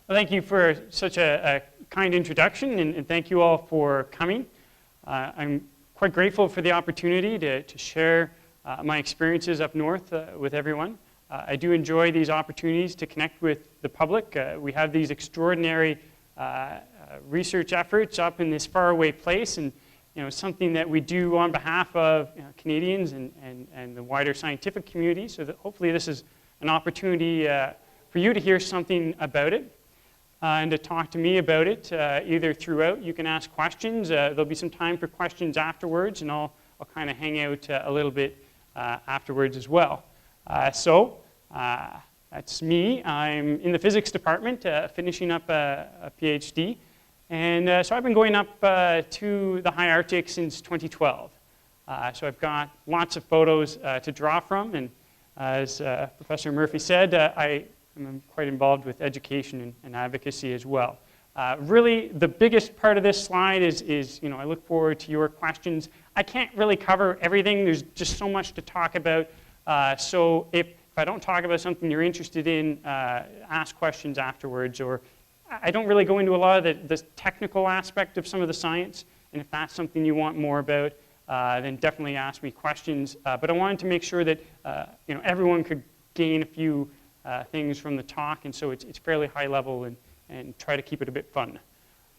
Well, thank you for such a kind introduction, and thank you all for coming. I'm quite grateful for the opportunity to share my experiences up north with everyone. I do enjoy these opportunities to connect with the public. We have these extraordinary research efforts up in this faraway place, and something that we do on behalf of Canadians and the wider scientific community, so that hopefully this is an opportunity for you to hear something about it. And to talk to me about it, either throughout. You can ask questions. There'll be some time for questions afterwards, and I'll kind of hang out a little bit afterwards as well. So that's me. I'm in the physics department, finishing up a PhD. And so I've been going up to the high Arctic since 2012. So I've got lots of photos to draw from. And as Professor Murphy said, I'm quite involved with education and advocacy as well. Really, the biggest part of this slide is I look forward to your questions. I can't really cover everything. There's just so much to talk about. So if I don't talk about something you're interested in, ask questions afterwards. Or I don't really go into a lot of the technical aspect of some of the science. And if that's something you want more about, then definitely ask me questions. But I wanted to make sure that everyone could gain a few things from the talk, and so it's fairly high level and try to keep it a bit fun.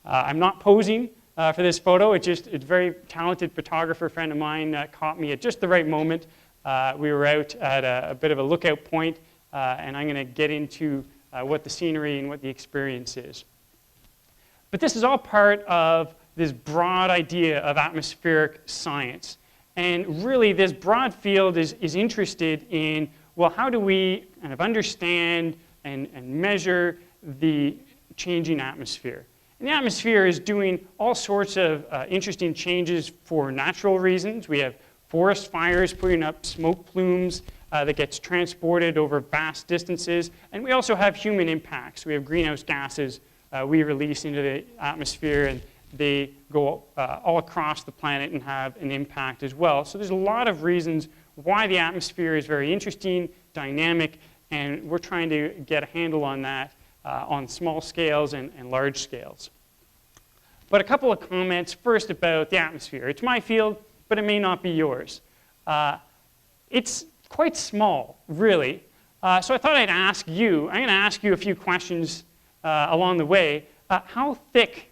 I'm not posing for this photo. It's a very talented photographer friend of mine caught me at just the right moment. We were out at a bit of a lookout point, and I'm going to get into what the scenery and what the experience is. But this is all part of this broad idea of atmospheric science. And really, this broad field is interested in, well, how do we kind of understand and measure the changing atmosphere? And the atmosphere is doing all sorts of interesting changes for natural reasons. We have forest fires putting up smoke plumes that gets transported over vast distances. And we also have human impacts. We have greenhouse gases we release into the atmosphere, and they go all across the planet and have an impact as well. So there's a lot of reasons why the atmosphere is very interesting, dynamic, and we're trying to get a handle on that on small scales and large scales. But a couple of comments first about the atmosphere. It's my field, but it may not be yours. It's quite small, really. So I thought I'd ask you, I'm going to ask you a few questions along the way. How thick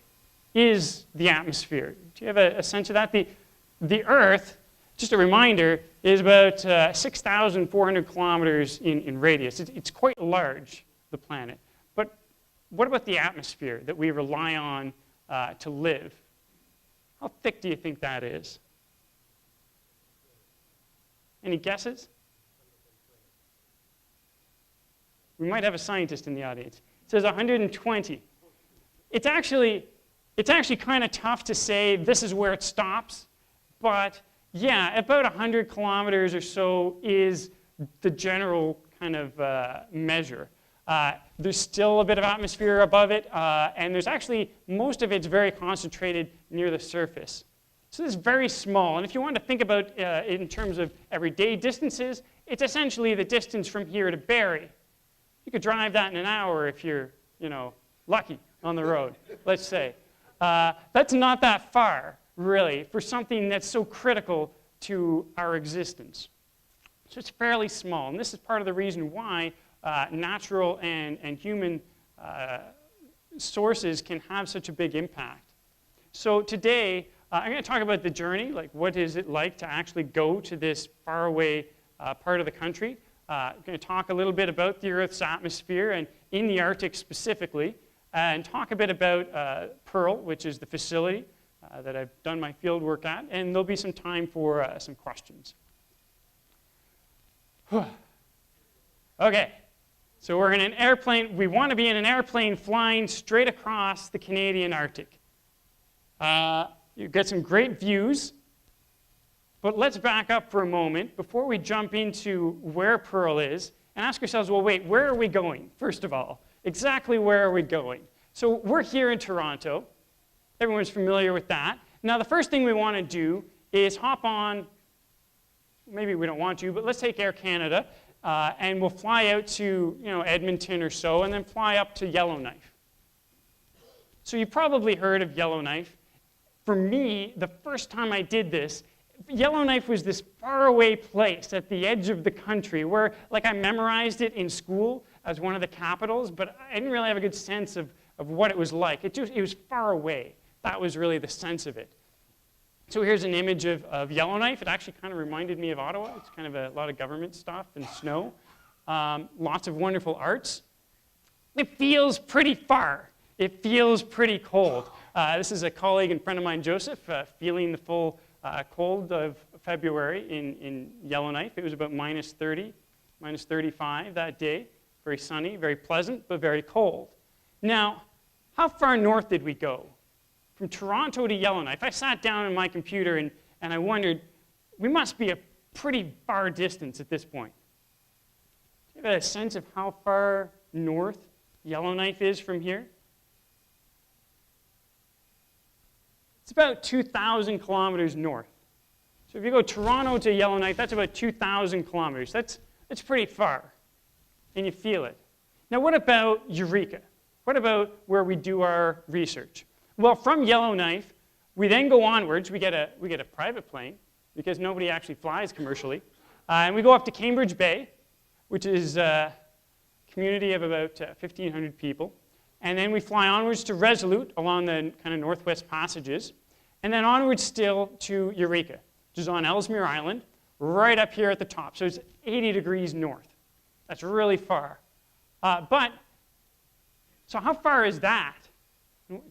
is the atmosphere? Do you have a sense of that? The Earth, just a reminder, is about 6,400 kilometers in radius. It's quite large, the planet. But what about the atmosphere that we rely on to live? How thick do you think that is? Any guesses? We might have a scientist in the audience. It says 120. It's actually kind of tough to say this is where it stops, but yeah, about 100 kilometers or so is the general kind of measure. There's still a bit of atmosphere above it, and there's actually, most of it's very concentrated near the surface. So this is very small, and if you want to think about it in terms of everyday distances, it's essentially the distance from here to Barrie. You could drive that in an hour if you're, lucky on the road, let's say. That's not that far, really, for something that's so critical to our existence. So it's fairly small, and this is part of the reason why natural and human sources can have such a big impact. So today, I'm going to talk about the journey, like what is it like to actually go to this faraway part of the country. I'm going to talk a little bit about the Earth's atmosphere, and in the Arctic specifically, and talk a bit about PEARL, which is the facility that I've done my field work at, and there'll be some time for some questions. Okay, so we're in an airplane. We want to be in an airplane flying straight across the Canadian Arctic. You get some great views, but let's back up for a moment before we jump into where PEARL is and ask ourselves, well, wait, where are we going, first of all? Exactly where are we going? So we're here in Toronto. Everyone's familiar with that. Now, the first thing we want to do is hop on, maybe we don't want to, but let's take Air Canada, and we'll fly out to Edmonton or so, and then fly up to Yellowknife. So you probably heard of Yellowknife. For me, the first time I did this, Yellowknife was this faraway place at the edge of the country where, like, I memorized it in school as one of the capitals, but I didn't really have a good sense of what it was like. It was far away. That was really the sense of it. So here's an image of Yellowknife. It actually kind of reminded me of Ottawa. It's kind of a lot of government stuff and snow. Lots of wonderful arts. It feels pretty far. It feels pretty cold. This is a colleague and friend of mine, Joseph, feeling the full cold of February in Yellowknife. It was about minus 30, minus 35 that day. Very sunny, very pleasant, but very cold. Now, how far north did we go? From Toronto to Yellowknife. I sat down on my computer and I wondered, we must be a pretty far distance at this point. Do you have a sense of how far north Yellowknife is from here? It's about 2,000 kilometers north. So if you go Toronto to Yellowknife, that's about 2,000 kilometers. That's pretty far, and you feel it. Now what about Eureka? What about where we do our research? Well, from Yellowknife, we then go onwards. We get a private plane, because nobody actually flies commercially. And we go up to Cambridge Bay, which is a community of about 1,500 people. And then we fly onwards to Resolute along the kind of northwest passages. And then onwards still to Eureka, which is on Ellesmere Island, right up here at the top. So it's 80 degrees north. That's really far. So how far is that?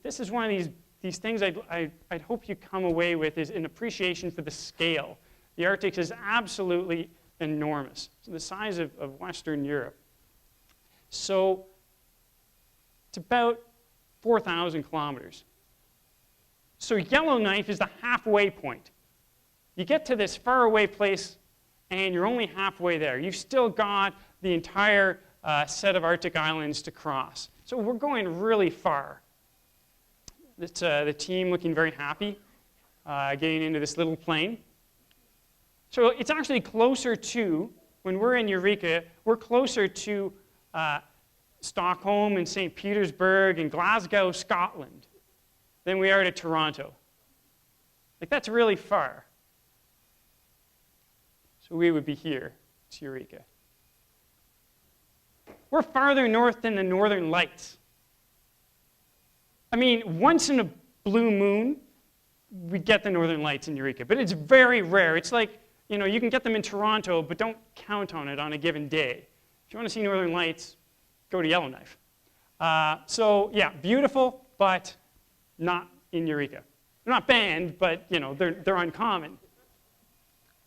This is one of these things I'd hope you come away with, is an appreciation for the scale. The Arctic is absolutely enormous. It's the size of Western Europe. So it's about 4,000 kilometers. So Yellowknife is the halfway point. You get to this faraway place, and you're only halfway there. You've still got the entire set of Arctic islands to cross. So we're going really far. It's the team looking very happy, getting into this little plane. So it's actually closer to, when we're in Eureka, we're closer to Stockholm and St. Petersburg and Glasgow, Scotland, than we are to Toronto. Like, that's really far. So we would be here. It's Eureka. We're farther north than the Northern Lights. I mean, once in a blue moon, we get the Northern Lights in Eureka, but it's very rare. It's like, you know, you can get them in Toronto, but don't count on it on a given day. If you want to see Northern Lights, go to Yellowknife. So yeah, beautiful, but not in Eureka. They're not banned, but you know, they're uncommon.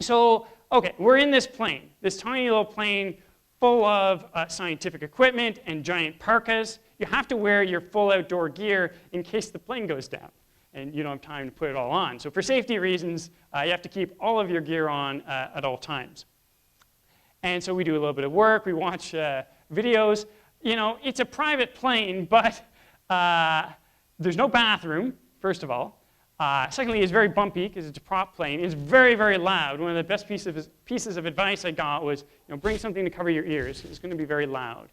So, okay, we're in this plane, this tiny little plane full of scientific equipment and giant parkas. You have to wear your full outdoor gear in case the plane goes down, and you don't have time to put it all on. So for safety reasons, you have to keep all of your gear on at all times. And so we do a little bit of work. We watch videos. You know, it's a private plane, but there's no bathroom, first of all. Secondly, it's very bumpy because it's a prop plane. It's very, very loud. One of the best pieces of advice I got was, you know, bring something to cover your ears. It's going to be very loud.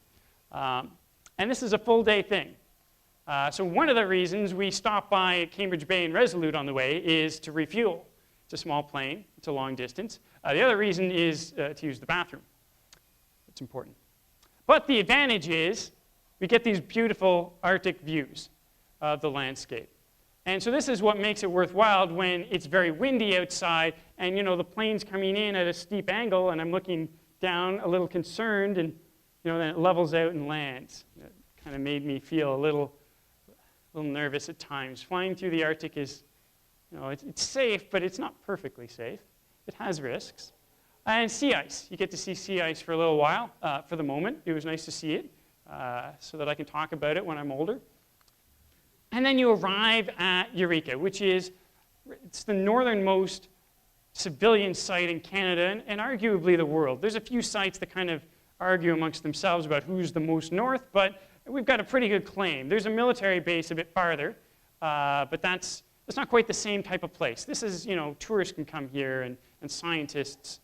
And this is a full day thing. So one of the reasons we stop by Cambridge Bay and Resolute on the way is to refuel. It's a small plane. It's a long distance. The other reason is to use the bathroom. It's important. But the advantage is we get these beautiful Arctic views of the landscape. And so this is what makes it worthwhile when it's very windy outside and, you know, the plane's coming in at a steep angle and I'm looking down a little concerned, and, you know, then it levels out and lands. It kind of made me feel a little nervous at times. Flying through the Arctic is, you know, it's safe, but it's not perfectly safe. It has risks. And sea ice. You get to see sea ice for a little while. For the moment, it was nice to see it so that I can talk about it when I'm older. And then you arrive at Eureka, which is it's the northernmost civilian site in Canada and arguably the world. There's a few sites that kind of argue amongst themselves about who's the most north, but we've got a pretty good claim. There's a military base a bit farther, but that's not quite the same type of place. This is, you know, tourists can come here and scientists.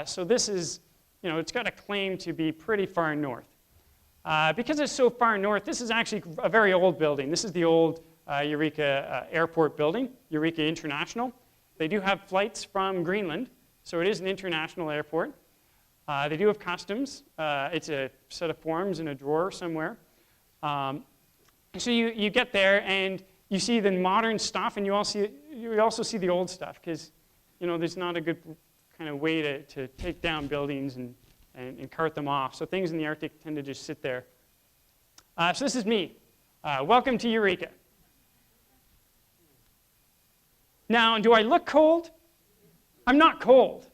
So this is, you know, it's got a claim to be pretty far north. Because it's so far north, this is actually a very old building. This is the old Eureka Airport building, Eureka International. They do have flights from Greenland, so it is an international airport. They do have customs. It's a set of forms in a drawer somewhere. So you get there and you see the modern stuff, and you also see the old stuff, because there's not a good kind of way to take down buildings and cart them off. So things in the Arctic tend to just sit there. So this is me. Welcome to Eureka. Now, do I look cold? I'm not cold.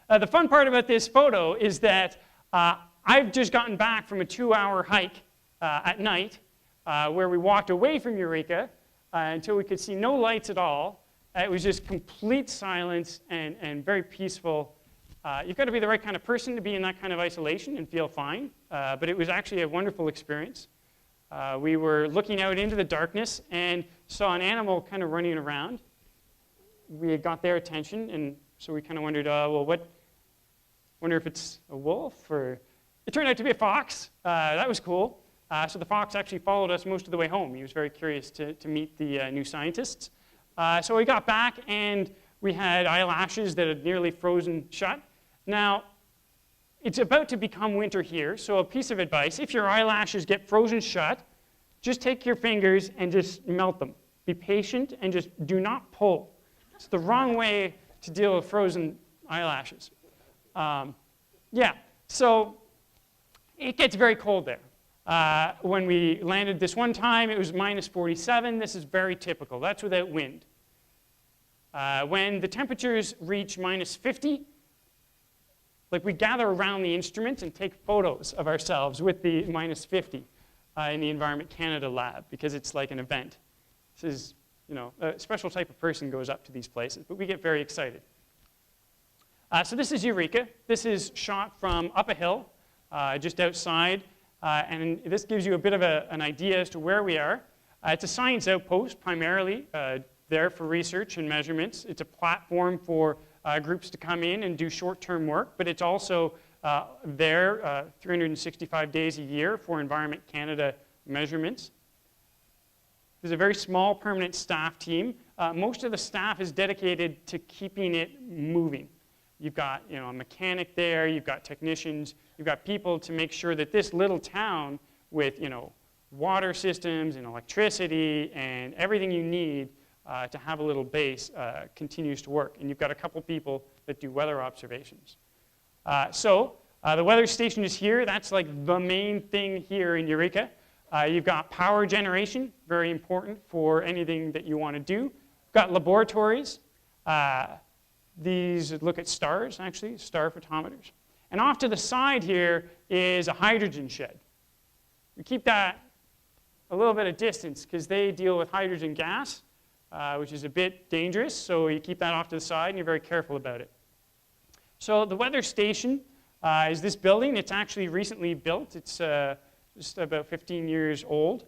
The fun part about this photo is that I've just gotten back from a 2-hour hike at night where we walked away from Eureka until we could see no lights at all. It was just complete silence and very peaceful. You've got to be the right kind of person to be in that kind of isolation and feel fine. But it was actually a wonderful experience. We were looking out into the darkness and saw an animal kind of running around. We had got their attention, and so we kind of wondered, wonder if it's a wolf, or it turned out to be a fox. That was cool. So the fox actually followed us most of the way home. He was very curious to meet the new scientists. So we got back, and we had eyelashes that had nearly frozen shut. Now, it's about to become winter here, so a piece of advice: if your eyelashes get frozen shut, just take your fingers and just melt them. Be patient and just do not pull. It's the wrong way to deal with frozen eyelashes. So it gets very cold there. When we landed this one time, it was minus 47. This is very typical. That's without wind. When the temperatures reach minus 50, we gather around the instrument and take photos of ourselves with the minus 50 in the Environment Canada lab, because it's like an event. This is, a special type of person goes up to these places, but we get very excited. So this is Eureka. This is shot from up a hill, just outside, and this gives you a bit of an idea as to where we are. It's a science outpost, primarily, there for research and measurements. It's a platform for groups to come in and do short-term work, but it's also there 365 days a year for Environment Canada measurements. There's a very small permanent staff team. Most of the staff is dedicated to keeping it moving. You've got a mechanic there, you've got technicians, you've got people to make sure that this little town with water systems and electricity and everything you need to have a little base continues to work. And you've got a couple people that do weather observations. The weather station is here. That's like the main thing here in Eureka. You've got power generation, very important for anything that you want to do. You've got laboratories. These look at stars, actually, star photometers. And off to the side here is a hydrogen shed. We keep that a little bit of distance because they deal with hydrogen gas, which is a bit dangerous, so you keep that off to the side and you're very careful about it. So the weather station is this building. It's actually recently built. It's just about 15 years old.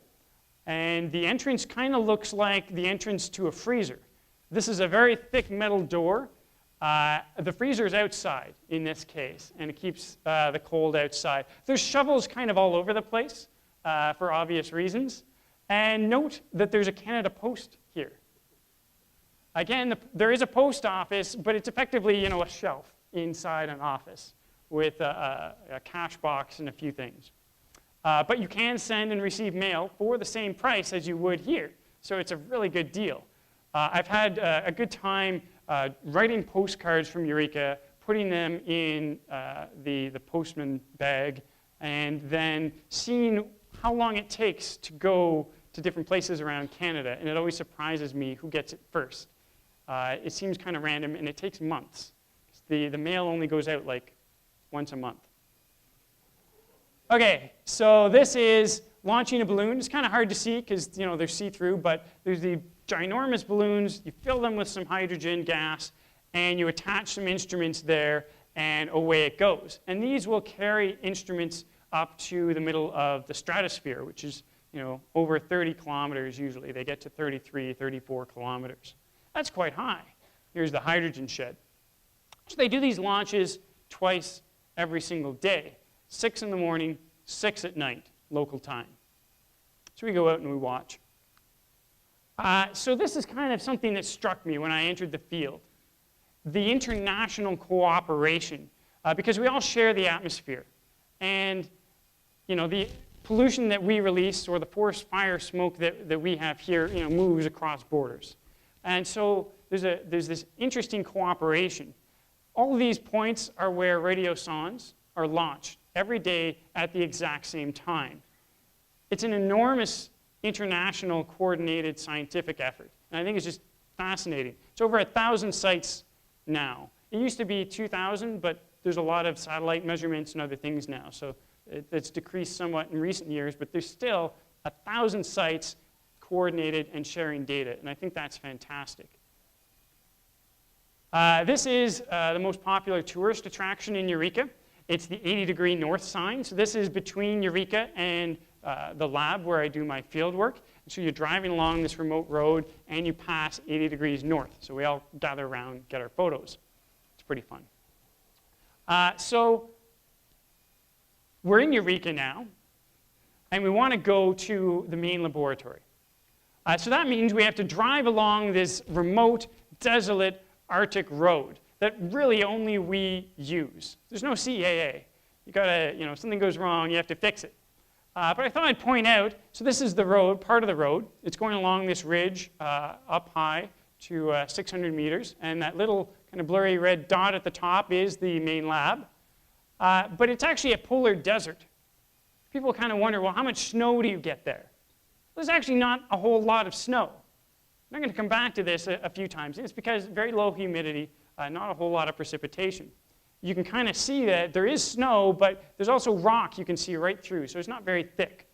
And the entrance kind of looks like the entrance to a freezer. This is a very thick metal door. The freezer is outside in this case, and it keeps the cold outside. There's shovels kind of all over the place for obvious reasons. And note that there's a Canada Post here. Again, there is a post office, but it's effectively a shelf inside an office with a cash box and a few things. But you can send and receive mail for the same price as you would here. So it's a really good deal. I've had a good time writing postcards from Eureka, putting them in the postman bag, and then seeing how long it takes to go to different places around Canada. And it always surprises me who gets it first. It seems kind of random, and it takes months. The mail only goes out like once a month. Okay, so this is launching a balloon. It's kind of hard to see because they're see-through, but there's the ginormous balloons. You fill them with some hydrogen gas, and you attach some instruments there, and away it goes. And these will carry instruments up to the middle of the stratosphere, which is over 30 kilometers usually. They get to 33, 34 kilometers. That's quite high. Here's the hydrogen shed. So they do these launches twice every single day. 6 in the morning, 6 at night, local time. So we go out and we watch. So this is kind of something that struck me when I entered the field. The international cooperation, because we all share the atmosphere. And the pollution that we release, or the forest fire smoke that we have here, moves across borders. And so there's this interesting cooperation. All of these points are where radiosondes are launched every day at the exact same time. It's an enormous international coordinated scientific effort. And I think it's just fascinating. It's over 1,000 sites now. It used to be 2,000, but there's a lot of satellite measurements and other things now. So it's decreased somewhat in recent years, but there's still 1,000 sites coordinated and sharing data. And I think that's fantastic. This is the most popular tourist attraction in Eureka. It's the 80-degree north sign. So this is between Eureka and the lab where I do my field work. And so you're driving along this remote road and you pass 80 degrees north. So we all gather around, get our photos. It's pretty fun. So we're in Eureka now, and we want to go to the main laboratory. So that means we have to drive along this remote, desolate Arctic road that really only we use. There's no CAA. You gotta, if something goes wrong, you have to fix it. But I thought I'd point out, so this is the road, part of the road. It's going along this ridge up high to 600 meters, and that little kind of blurry red dot at the top is the main lab. But it's actually a polar desert. People kind of wonder, well, how much snow do you get there? There's actually not a whole lot of snow. I'm going to come back to this a few times. It's because very low humidity, not a whole lot of precipitation. You can kind of see that there is snow, but there's also rock you can see right through, so it's not very thick.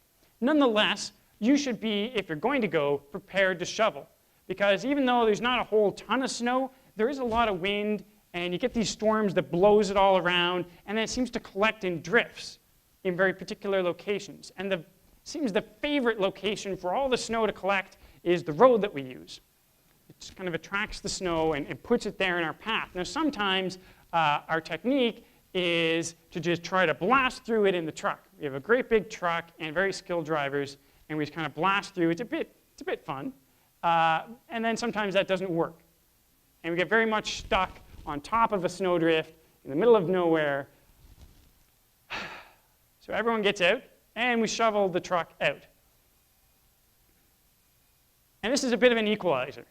Nonetheless, you should be, if you're going to go, prepared to shovel. Because even though there's not a whole ton of snow, there is a lot of wind, and you get these storms that blows it all around, and then it seems to collect in drifts in very particular locations. And it seems the favorite location for all the snow to collect is the road that we use. It just kind of attracts the snow and puts it there in our path. Now sometimes our technique is to just try to blast through it in the truck. We have a great big truck and very skilled drivers, and we just kind of blast through. It's a bit fun. And then sometimes that doesn't work. And we get very much stuck on top of a snowdrift in the middle of nowhere. So everyone gets out, and we shovel the truck out. And this is a bit of an equalizer.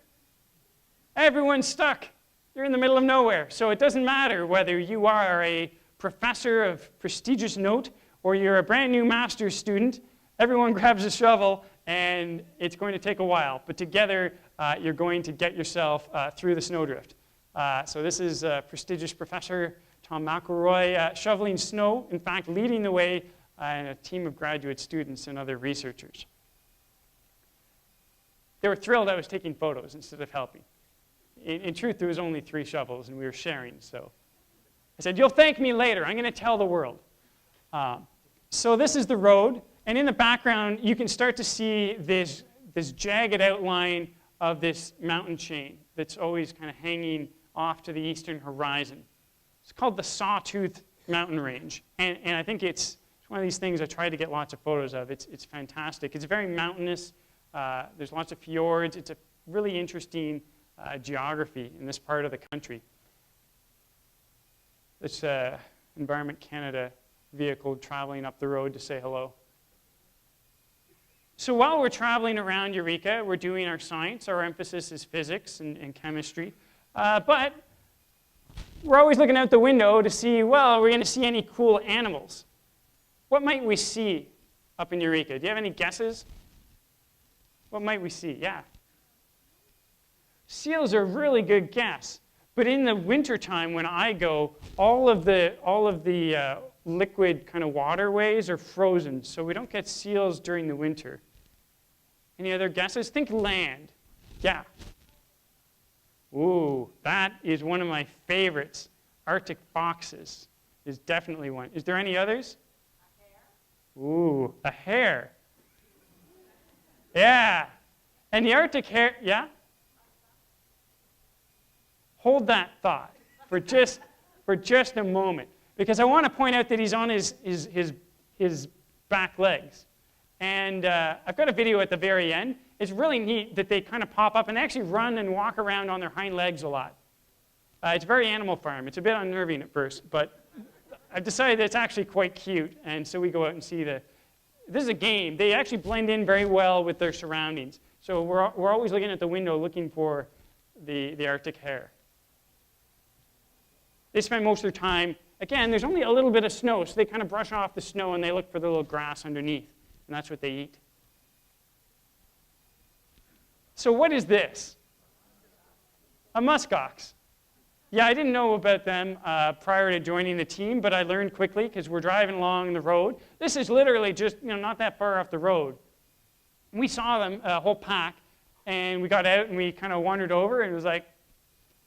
Everyone's stuck. You're in the middle of nowhere. So it doesn't matter whether you are a professor of prestigious note or you're a brand new master's student. Everyone grabs a shovel, and it's going to take a while. But together, you're going to get yourself through the snowdrift. So this is prestigious Professor Tom McElroy shoveling snow, in fact, leading the way in a team of graduate students and other researchers. They were thrilled I was taking photos instead of helping. In truth, there was only 3 shovels, and we were sharing. So I said, you'll thank me later. I'm going to tell the world. So this is the road. And in the background, you can start to see this jagged outline of this mountain chain that's always kind of hanging off to the eastern horizon. It's called the Sawtooth Mountain Range. And I think it's one of these things I tried to get lots of photos of. It's fantastic. It's very mountainous. There's lots of fjords. It's a really interesting geography in this part of the country. This Environment Canada vehicle traveling up the road to say hello. So while we're traveling around Eureka, we're doing our science. Our emphasis is physics and chemistry. But we're always looking out the window to see, well, are we going to see any cool animals? What might we see up in Eureka? Do you have any guesses? What might we see? Yeah. Seals are a really good guess. But in the wintertime when I go, all of the liquid kind of waterways are frozen, so we don't get seals during the winter. Any other guesses? Think land. Yeah. Ooh, that is one of my favorites. Arctic foxes is definitely one. Is there any others? A hare. Ooh, a hare. Yeah. And the Arctic hare, yeah? Hold that thought for just a moment, because I want to point out that he's on his back legs. And I've got a video at the very end, it's really neat that they kind of pop up and they actually run and walk around on their hind legs a lot. It's very Animal Farm. It's a bit unnerving at first, but I've decided that it's actually quite cute, and so we go out and see this is a game. They actually blend in very well with their surroundings. So we're always looking at the window looking for the Arctic hare. They spend most of their time, again, there's only a little bit of snow, so they kind of brush off the snow and they look for the little grass underneath, and that's what they eat. So what is this? A muskox. Yeah, I didn't know about them prior to joining the team, but I learned quickly because we're driving along the road. This is literally just not that far off the road. We saw them, a whole pack, and we got out and we kind of wandered over, and it was like,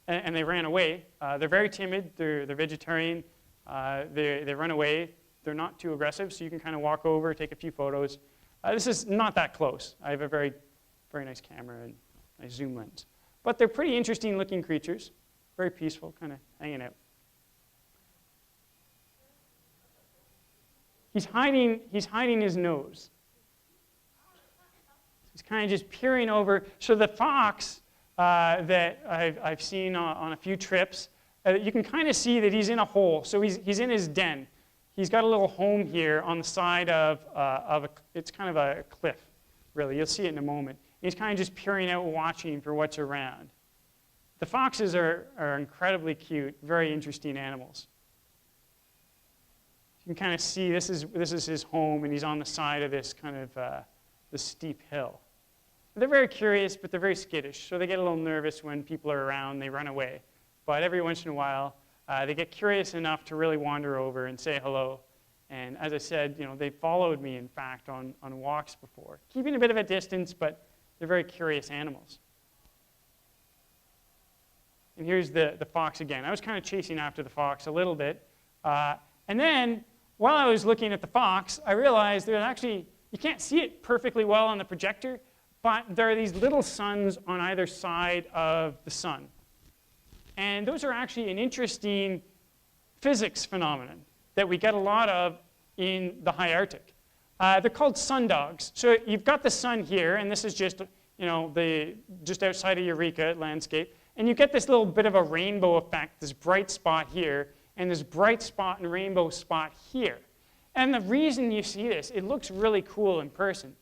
and they ran away. They're very timid. They're vegetarian. They run away. They're not too aggressive, so you can kind of walk over, take a few photos. This is not that close. I have a very, very nice camera and nice zoom lens. But they're pretty interesting looking creatures. Very peaceful, kind of hanging out. He's hiding his nose. He's kind of just peering over. So the fox that I've seen on a few trips, you can kind of see that he's in a hole. So he's in his den. He's got a little home here on the side of it's kind of a cliff, really. You'll see it in a moment. He's kind of just peering out, watching for what's around. The foxes are incredibly cute, very interesting animals. You can kind of see this is his home, and he's on the side of this kind of this steep hill. They're very curious, but they're very skittish, so they get a little nervous when people are around. They run away. But every once in a while, they get curious enough to really wander over and say hello. And as I said, they followed me, in fact, on walks before, keeping a bit of a distance, but they're very curious animals. And here's the fox again. I was kind of chasing after the fox a little bit. And then, while I was looking at the fox, I realized there's actually, you can't see it perfectly well on the projector, but there are these little suns on either side of the sun. And those are actually an interesting physics phenomenon that we get a lot of in the high Arctic. They're called sundogs. So you've got the sun here, and this is just, just outside of Eureka landscape. And you get this little bit of a rainbow effect, this bright spot here, and this bright spot and rainbow spot here. And the reason you see this, it looks really cool in person,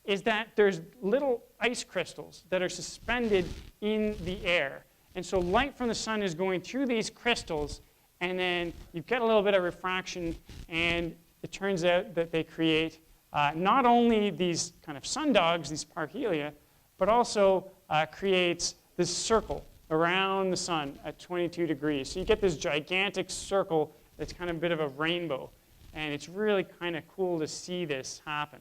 is that there's little ice crystals that are suspended in the air. And so light from the sun is going through these crystals, and then you get a little bit of refraction, and it turns out that they create not only these kind of sundogs, these parhelia, but also creates this circle around the sun at 22 degrees. So you get this gigantic circle that's kind of a bit of a rainbow. And it's really kind of cool to see this happen.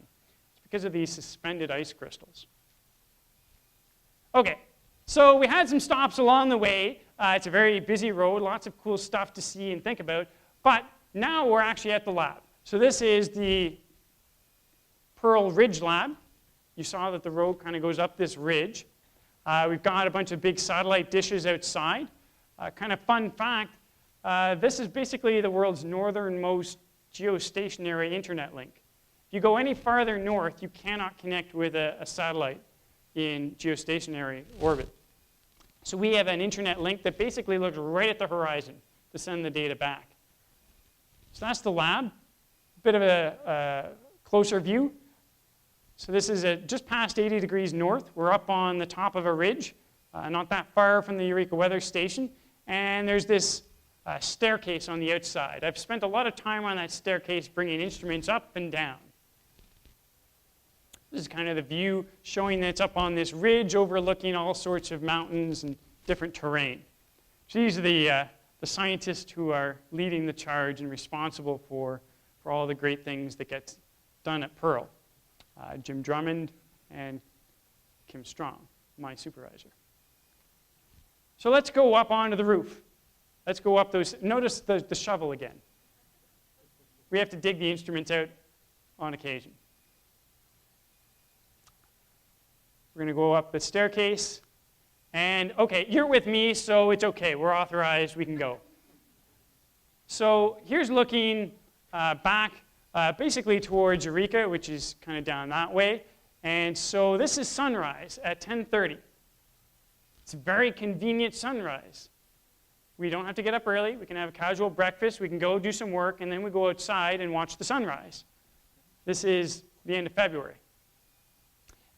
It's because of these suspended ice crystals. Okay, so we had some stops along the way. It's a very busy road, lots of cool stuff to see and think about. But now we're actually at the lab. So this is the PEARL Ridge Lab. You saw that the road kind of goes up this ridge. We've got a bunch of big satellite dishes outside. Kind of fun fact, this is basically the world's northernmost geostationary internet link. If you go any farther north, you cannot connect with a satellite in geostationary orbit. So we have an internet link that basically looks right at the horizon to send the data back. So that's the lab. A bit of a closer view. So this is just past 80 degrees north. We're up on the top of a ridge, not that far from the Eureka weather station. And there's this staircase on the outside. I've spent a lot of time on that staircase bringing instruments up and down. This is kind of the view showing that it's up on this ridge overlooking all sorts of mountains and different terrain. So these are the scientists who are leading the charge and responsible for all the great things that get done at PEARL. Jim Drummond and Kim Strong, my supervisor. So let's go up onto the roof. Let's go up those. Notice the shovel again. We have to dig the instruments out on occasion. We're going to go up the staircase. And okay, you're with me, so it's okay. We're authorized. We can go. So here's looking back basically towards Eureka, which is kind of down that way. And so this is sunrise at 10:30. It's a very convenient sunrise. We don't have to get up early. We can have a casual breakfast. We can go do some work, and then we go outside and watch the sunrise. This is the end of February.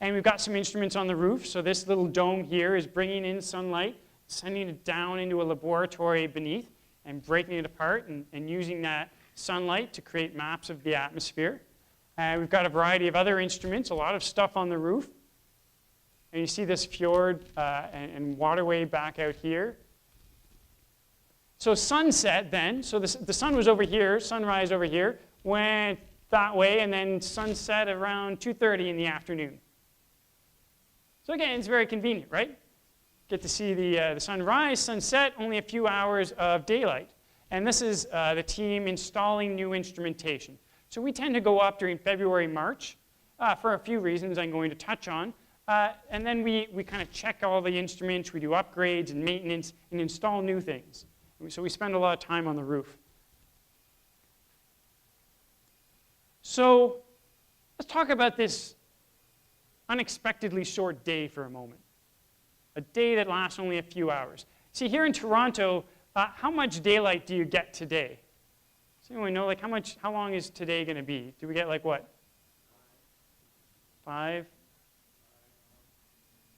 And we've got some instruments on the roof. So this little dome here is bringing in sunlight, sending it down into a laboratory beneath, and breaking it apart and using that sunlight to create maps of the atmosphere. We've got a variety of other instruments, a lot of stuff on the roof. And you see this fjord and waterway back out here. So sunset then, so the sun was over here, sunrise over here, went that way, and then sunset around 2:30 in the afternoon. So again, it's very convenient, right? Get to see the sunrise, sunset, only a few hours of daylight. And this is the team installing new instrumentation. So we tend to go up during February, March for a few reasons I'm going to touch on. And then we kind of check all the instruments, we do upgrades and maintenance, and install new things. So we spend a lot of time on the roof. So let's talk about this unexpectedly short day for a moment. A day that lasts only a few hours. See, here in Toronto, how much daylight do you get today? Does anyone know, like, how long is today going to be? Do we get, like, what? 5?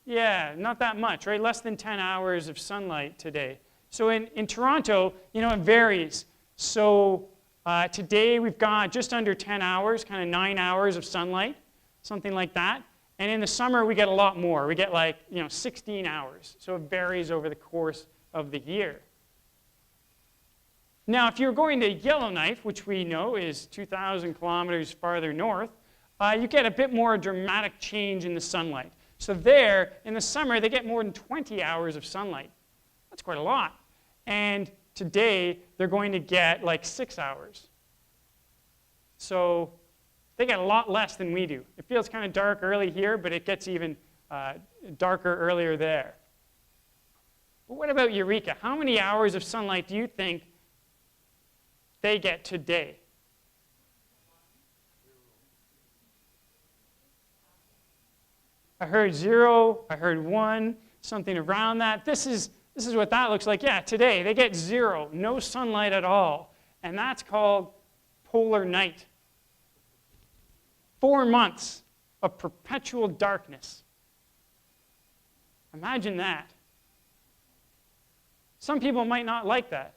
Yeah, not that much, right? Less than 10 hours of sunlight today. So in Toronto, you know, it varies. So today we've got just under 10 hours, kind of 9 hours of sunlight, something like that. And in the summer, we get a lot more. We get, like, 16 hours. So it varies over the course of the year. Now, if you're going to Yellowknife, which we know is 2,000 kilometers farther north, you get a bit more dramatic change in the sunlight. So there, in the summer, they get more than 20 hours of sunlight. That's quite a lot. And today, they're going to get like 6 hours. So they get a lot less than we do. It feels kind of dark early here, but it gets even darker earlier there. But what about Eureka? How many hours of sunlight do you think they get today? I heard 0, I heard 1, something around that. This is what that looks like. Yeah, today they get 0, no sunlight at all. And that's called polar night. 4 months of perpetual darkness. Imagine that. Some people might not like that.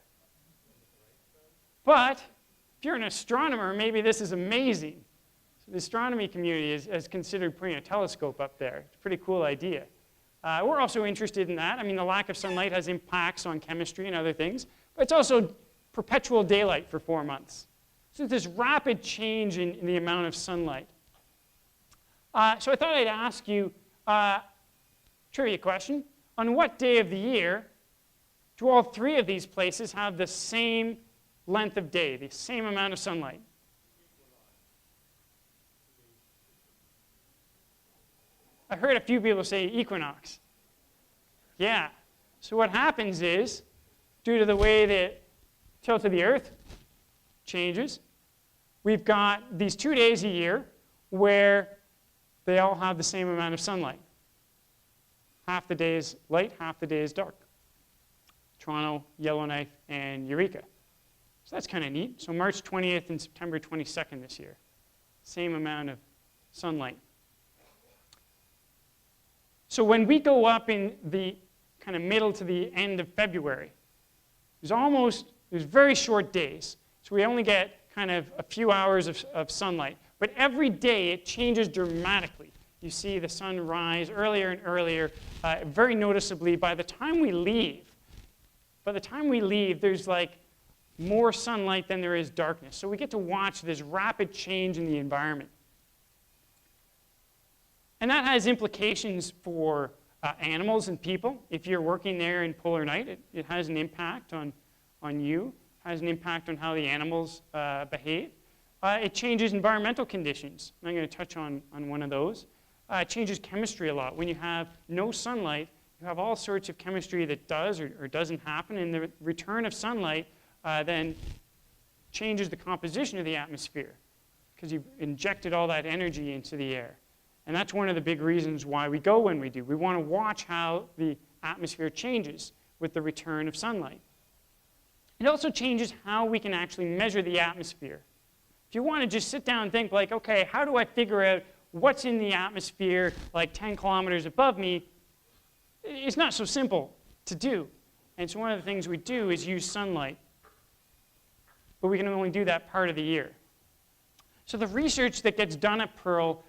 But if you're an astronomer, maybe this is amazing. So the astronomy community has considered putting a telescope up there. It's a pretty cool idea. We're also interested in that. I mean, the lack of sunlight has impacts on chemistry and other things, but it's also perpetual daylight for 4 months. So this rapid change in the amount of sunlight. So I thought I'd ask you a trivia question. On what day of the year do all 3 of these places have the same length of day, the same amount of sunlight? I heard a few people say equinox. Yeah. So what happens is, due to the way that tilt of the Earth changes, we've got these 2 days a year where they all have the same amount of sunlight. Half the day is light, half the day is dark. Toronto, Yellowknife, and Eureka. So that's kind of neat. So March 20th and September 22nd this year. Same amount of sunlight. So when we go up in the kind of middle to the end of February, there's very short days. So we only get kind of a few hours of sunlight. But every day it changes dramatically. You see the sun rise earlier and earlier, very noticeably. By the time we leave, there's like more sunlight than there is darkness. So we get to watch this rapid change in the environment. And that has implications for animals and people. If you're working there in polar night, it has an impact on you, has an impact on how the animals behave. It changes environmental conditions. I'm going to touch on one of those. It changes chemistry a lot. When you have no sunlight, you have all sorts of chemistry that does or doesn't happen, and the return of sunlight then changes the composition of the atmosphere because you've injected all that energy into the air. And that's one of the big reasons why we go when we do. We want to watch how the atmosphere changes with the return of sunlight. It also changes how we can actually measure the atmosphere. If you want to just sit down and think like, okay, how do I figure out what's in the atmosphere like 10 kilometers above me? It's not so simple to do. And so one of the things we do is use sunlight. But we can only do that part of the year. So the research that gets done at PEARL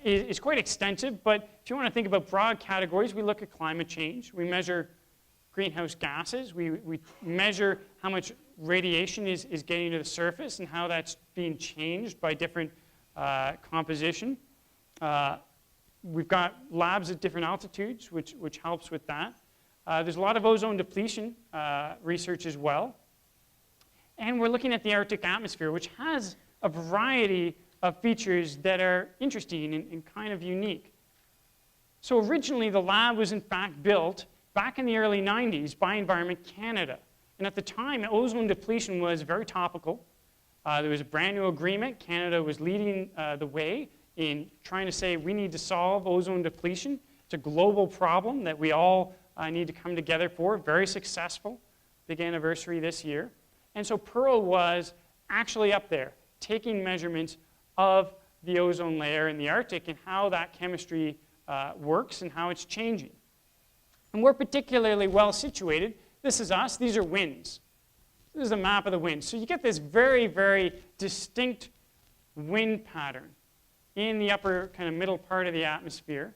is quite extensive, but if you want to think about broad categories, we look at climate change. We measure greenhouse gases. We measure how much radiation is getting to the surface and how that's being changed by different composition. We've got labs at different altitudes, which helps with that. There's a lot of ozone depletion research as well. And we're looking at the Arctic atmosphere, which has a variety of features that are interesting and kind of unique. So originally, the lab was in fact built back in the early 90s by Environment Canada. And at the time, ozone depletion was very topical. There was a brand new agreement. Canada was leading the way in trying to say we need to solve ozone depletion. It's a global problem that we all need to come together for. Very successful. Big anniversary this year. And so PEARL was actually up there, taking measurements of the ozone layer in the Arctic and how that chemistry works and how it's changing. And we're particularly well situated. This is us. These are winds. This is a map of the wind. So you get this very, very distinct wind pattern in the upper kind of middle part of the atmosphere.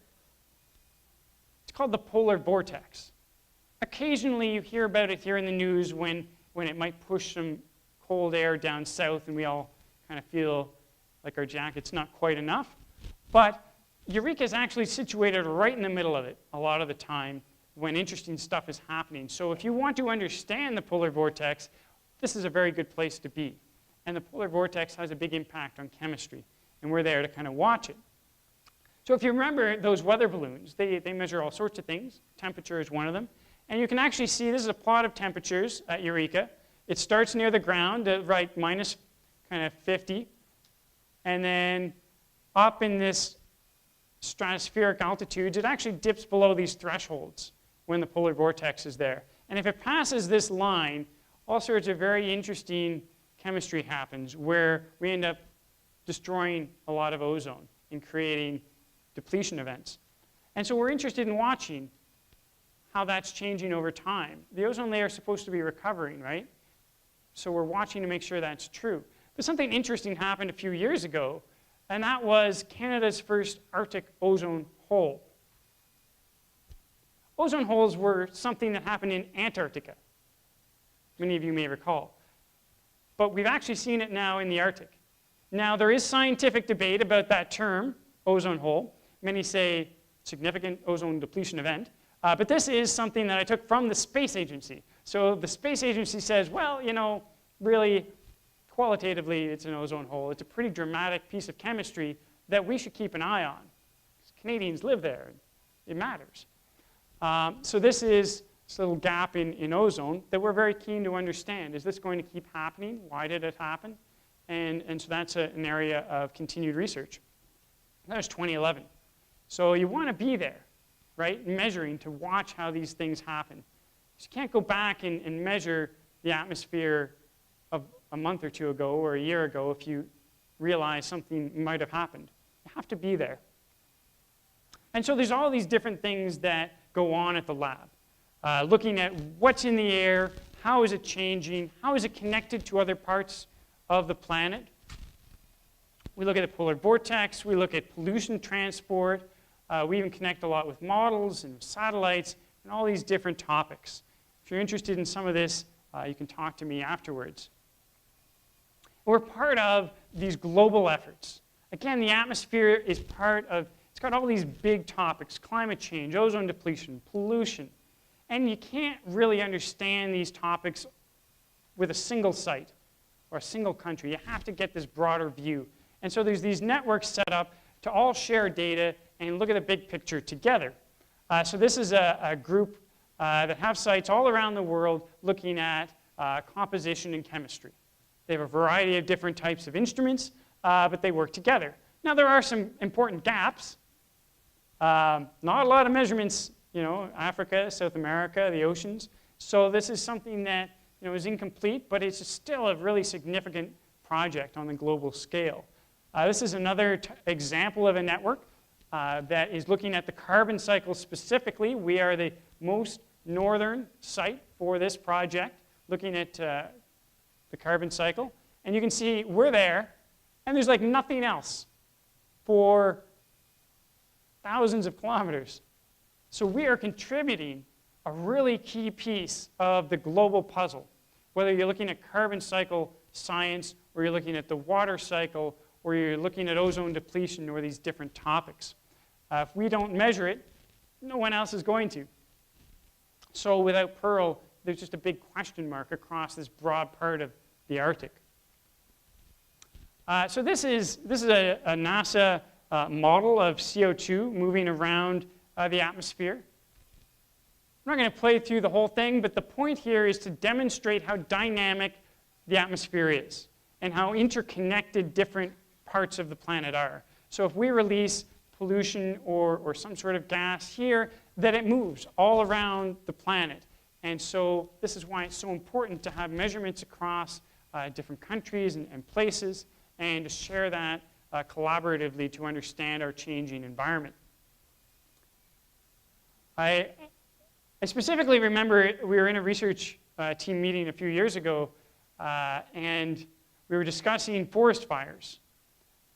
It's called the polar vortex. Occasionally you hear about it here in the news when it might push some cold air down south and we all kind of feel like our jacket's not quite enough. But Eureka is actually situated right in the middle of it a lot of the time when interesting stuff is happening. So if you want to understand the polar vortex, this is a very good place to be. And the polar vortex has a big impact on chemistry, and we're there to kind of watch it. So if you remember those weather balloons, they measure all sorts of things. Temperature is one of them. And you can actually see this is a plot of temperatures at Eureka. It starts near the ground at right minus kind of 50. And then up in this stratospheric altitudes, it actually dips below these thresholds when the polar vortex is there. And if it passes this line, all sorts of very interesting chemistry happens where we end up destroying a lot of ozone and creating depletion events. And so we're interested in watching how that's changing over time. The ozone layer is supposed to be recovering, right? So we're watching to make sure that's true. But something interesting happened a few years ago, and that was Canada's first Arctic ozone hole. Ozone holes were something that happened in Antarctica. Many of you may recall. But we've actually seen it now in the Arctic. Now, there is scientific debate about that term, ozone hole. Many say significant ozone depletion event. But this is something that I took from the Space Agency. So the Space Agency says, well, you know, really, qualitatively, it's an ozone hole. It's a pretty dramatic piece of chemistry that we should keep an eye on. Canadians live there. It matters. So this is this little gap in ozone that we're very keen to understand. Is this going to keep happening? Why did it happen? And so that's an area of continued research. That was 2011. So you want to be there, right, measuring to watch how these things happen. You can't go back and measure the atmosphere of a month or two ago or a year ago if you realize something might have happened. You have to be there. And so there's all these different things that go on at the lab. Looking at what's in the air, how is it changing, how is it connected to other parts of the planet. We look at the polar vortex, we look at pollution transport, we even connect a lot with models and satellites and all these different topics. If you're interested in some of this, you can talk to me afterwards. We're part of these global efforts. Again, the atmosphere is part of, it's got all these big topics, climate change, ozone depletion, pollution. And you can't really understand these topics with a single site or a single country. You have to get this broader view. And so there's these networks set up to all share data and look at the big picture together. So this is a group that have sites all around the world looking at composition and chemistry. They have a variety of different types of instruments, but they work together. Now, there are some important gaps Not a lot of measurements, Africa, South America, the oceans. So this is something that is incomplete, but it's still a really significant project on the global scale. This is another example of a network that is looking at the carbon cycle specifically. We are the most northern site for this project, looking at the carbon cycle. And you can see we're there, and there's like nothing else for thousands of kilometers. So we are contributing a really key piece of the global puzzle, whether you're looking at carbon cycle science, or you're looking at the water cycle, or you're looking at ozone depletion, or these different topics. If we don't measure it, no one else is going to. So without PEARL, there's just a big question mark across this broad part of the Arctic. So this is a NASA model of CO2 moving around the atmosphere. I'm not going to play through the whole thing, but the point here is to demonstrate how dynamic the atmosphere is and how interconnected different parts of the planet are. So if we release pollution or some sort of gas here, that it moves all around the planet. And so this is why it's so important to have measurements across different countries and places, and to share that collaboratively to understand our changing environment. I specifically remember we were in a research team meeting a few years ago, and we were discussing forest fires.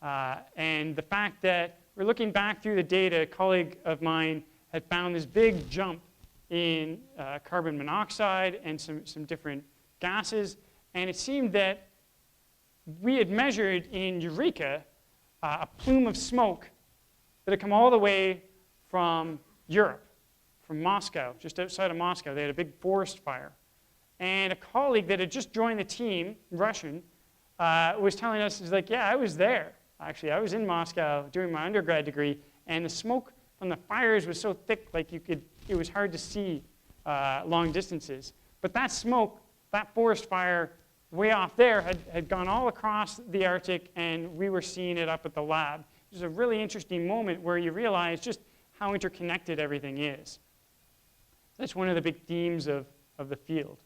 And the fact that we're looking back through the data, a colleague of mine had found this big jump in carbon monoxide and some different gases. And it seemed that we had measured in Eureka a plume of smoke that had come all the way from Europe, from Moscow, just outside of Moscow. They had a big forest fire. And a colleague that had just joined the team, Russian, was telling us, he's like, yeah, I was there. Actually, I was in Moscow doing my undergrad degree, and the smoke from the fires was so thick, like it was hard to see long distances. But that smoke, that forest fire way off there had gone all across the Arctic, and we were seeing it up at the lab. It was a really interesting moment where you realize just how interconnected everything is. That's one of the big themes of the field.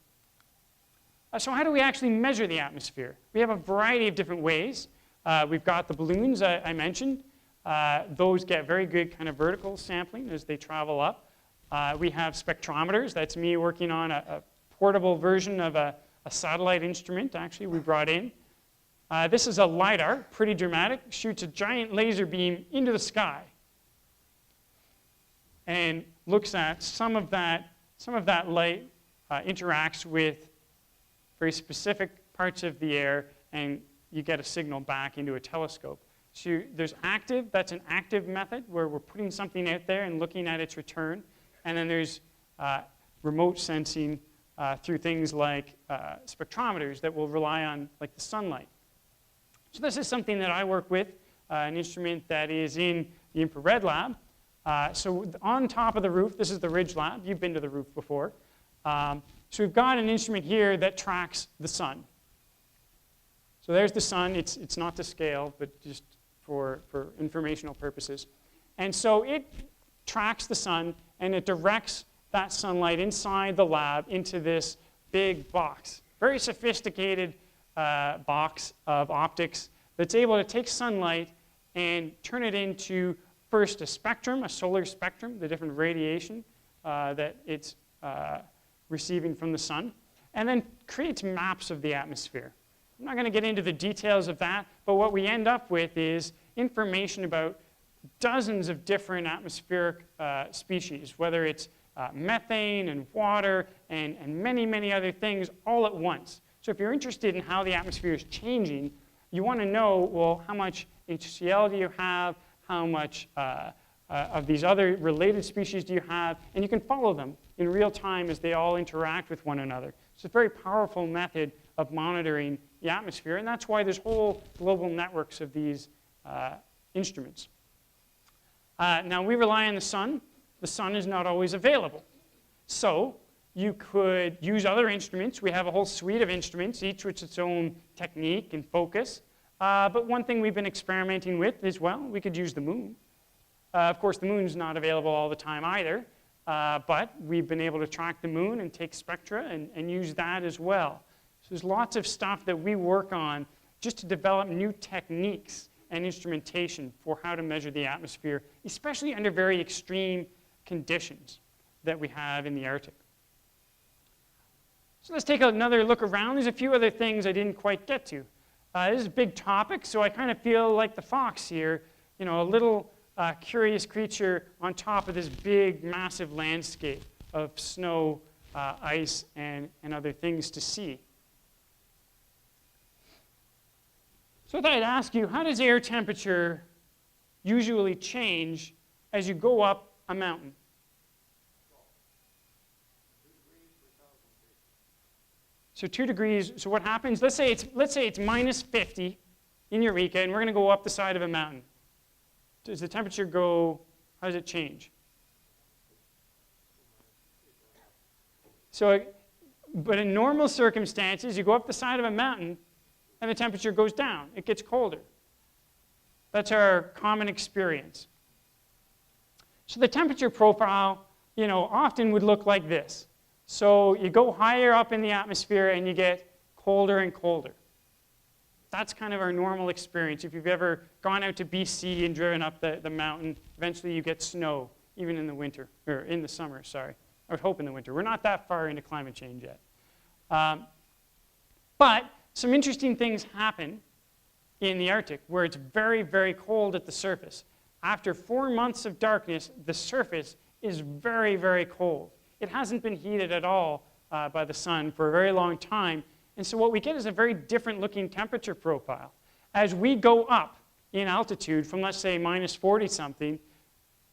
So how do we actually measure the atmosphere? We have a variety of different ways. We've got the balloons I mentioned. Those get very good kind of vertical sampling as they travel up. We have spectrometers. That's me working on a portable version of a satellite instrument, actually, we brought in. This is a LiDAR, pretty dramatic. Shoots a giant laser beam into the sky and looks at some of that light interacts with very specific parts of the air, and you get a signal back into a telescope. So there's active, that's an active method where we're putting something out there and looking at its return. And then there's remote sensing through things like spectrometers that will rely on like the sunlight. So this is something that I work with, an instrument that is in the infrared lab. So on top of the roof, this is the Ridge Lab. You've been to the roof before. So we've got an instrument here that tracks the sun. So there's the sun. It's not to scale, but just for informational purposes. And so it tracks the sun, and it directs that sunlight inside the lab into this big box. Very sophisticated box of optics that's able to take sunlight and turn it into first a spectrum, a solar spectrum, the different radiation that it's receiving from the sun, and then creates maps of the atmosphere. I'm not going to get into the details of that, but what we end up with is information about dozens of different atmospheric species, whether it's methane and water and many, many other things all at once. So if you're interested in how the atmosphere is changing, you want to know, well, how much HCl do you have? How much of these other related species do you have? And you can follow them in real time as they all interact with one another. It's a very powerful method of monitoring the atmosphere, and that's why there's whole global networks of these instruments. Now, we rely on the sun. The sun is not always available. So you could use other instruments. We have a whole suite of instruments, each with its own technique and focus. But one thing we've been experimenting with is, well, we could use the moon. Of course, the moon's not available all the time either, but we've been able to track the moon and take spectra and use that as well. So there's lots of stuff that we work on just to develop new techniques and instrumentation for how to measure the atmosphere, especially under very extreme conditions that we have in the Arctic. So let's take another look around. There's a few other things I didn't quite get to. This is a big topic, so I kind of feel like the fox here, you know, a little curious creature on top of this big, massive landscape of snow, ice, and other things to see. So I thought I'd ask you, how does air temperature usually change as you go up a mountain? So 2 degrees, so what happens? Let's say it's minus 50 in Eureka, and we're going to go up the side of a mountain. Does the temperature go, how does it change? So, but in normal circumstances, you go up the side of a mountain, and the temperature goes down. It gets colder. That's our common experience. So the temperature profile, you know, often would look like this. So you go higher up in the atmosphere and you get colder and colder. That's kind of our normal experience. If you've ever gone out to BC and driven up the mountain, eventually you get snow, even in the winter, or in the summer, sorry. I would hope in the winter. We're not that far into climate change yet. But some interesting things happen in the Arctic where it's very, very cold at the surface. After 4 months of darkness, the surface is very, very cold. It hasn't been heated at all by the sun for a very long time. And so what we get is a very different looking temperature profile. As we go up in altitude from, let's say, minus 40 something,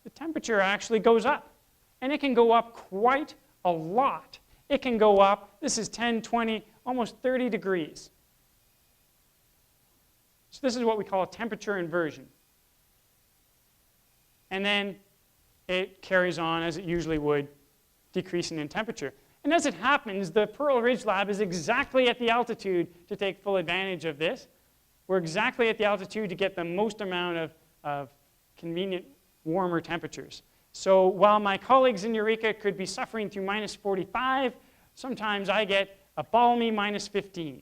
the temperature actually goes up. And it can go up quite a lot. It can go up, this is 10, 20, almost 30 degrees. So this is what we call a temperature inversion. And then it carries on as it usually would, decreasing in temperature. And as it happens, the Pearl Ridge Lab is exactly at the altitude to take full advantage of this. We're exactly at the altitude to get the most amount of convenient warmer temperatures. So while my colleagues in Eureka could be suffering through minus 45, sometimes I get a balmy minus 15.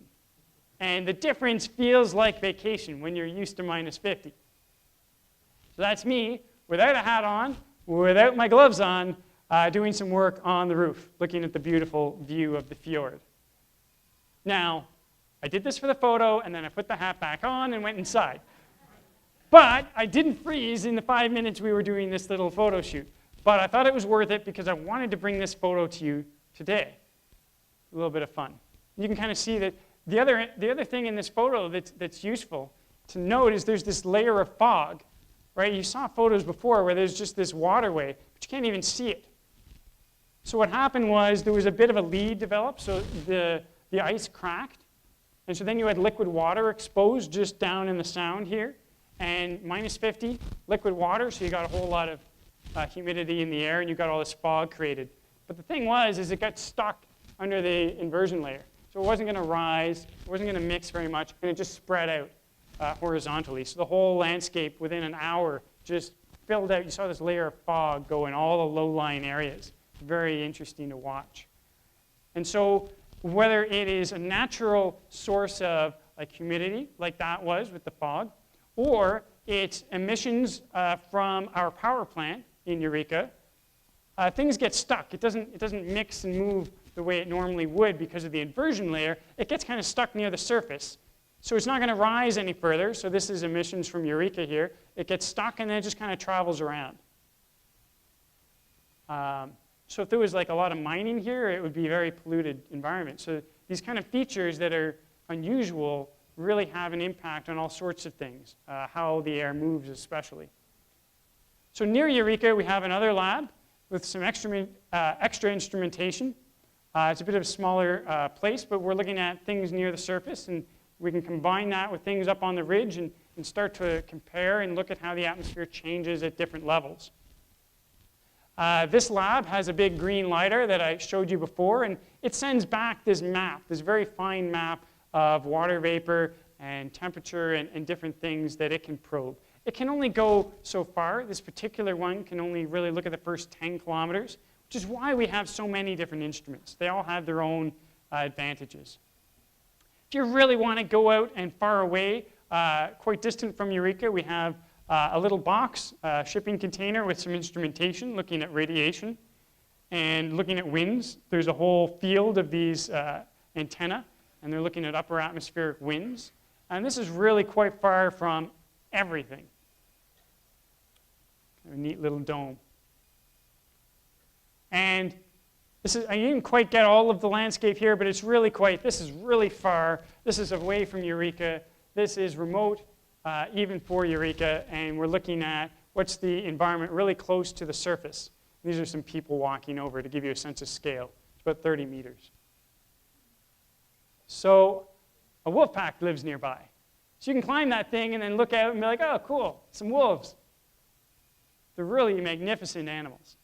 And the difference feels like vacation when you're used to minus 50. So that's me, without a hat on, without my gloves on, doing some work on the roof, looking at the beautiful view of the fjord. Now, I did this for the photo, and then I put the hat back on and went inside. But I didn't freeze in the 5 minutes we were doing this little photo shoot. But I thought it was worth it because I wanted to bring this photo to you today. A little bit of fun. You can kind of see that the other thing in this photo that's useful to note is there's this layer of fog. Right? You saw photos before where there's just this waterway, but you can't even see it. So what happened was there was a bit of a lead developed, so the ice cracked. And so then you had liquid water exposed just down in the sound here. And minus 50, liquid water, so you got a whole lot of humidity in the air, and you got all this fog created. But the thing was, is it got stuck under the inversion layer. So it wasn't going to rise, it wasn't going to mix very much, and it just spread out horizontally. So the whole landscape within an hour just filled out. You saw this layer of fog go in all the low-lying areas. Very interesting to watch. And so whether it is a natural source of like humidity, like that was with the fog, or it's emissions from our power plant in Eureka, things get stuck. It doesn't mix and move the way it normally would because of the inversion layer. It gets kind of stuck near the surface. So it's not going to rise any further. So this is emissions from Eureka here. It gets stuck, and then it just kind of travels around. So if there was like a lot of mining here, it would be a very polluted environment. So these kind of features that are unusual really have an impact on all sorts of things, how the air moves especially. So near Eureka, we have another lab with some extra instrumentation. It's a bit of a smaller place, but we're looking at things near the surface, and we can combine that with things up on the ridge and start to compare and look at how the atmosphere changes at different levels. This lab has a big green lidar that I showed you before, and it sends back this map, this very fine map of water vapor and temperature and different things that it can probe. it can only go so far. This particular one can only really look at the first 10 kilometers, which is why we have so many different instruments. They all have their own advantages. If you really want to go out and far away, quite distant from Eureka, we have a little box, shipping container with some instrumentation looking at radiation and looking at winds. There's a whole field of these antennae, and they're looking at upper atmospheric winds. And this is really quite far from everything. Kind of a neat little dome. And this is, I didn't quite get all of the landscape here, but it's really quite, this is really far. This is away from Eureka. This is remote, even for Eureka, and we're looking at what's the environment really close to the surface. These are some people walking over to give you a sense of scale. It's about 30 meters. So a wolf pack lives nearby. So you can climb that thing and then look out and be like, oh, cool, some wolves. They're really magnificent animals.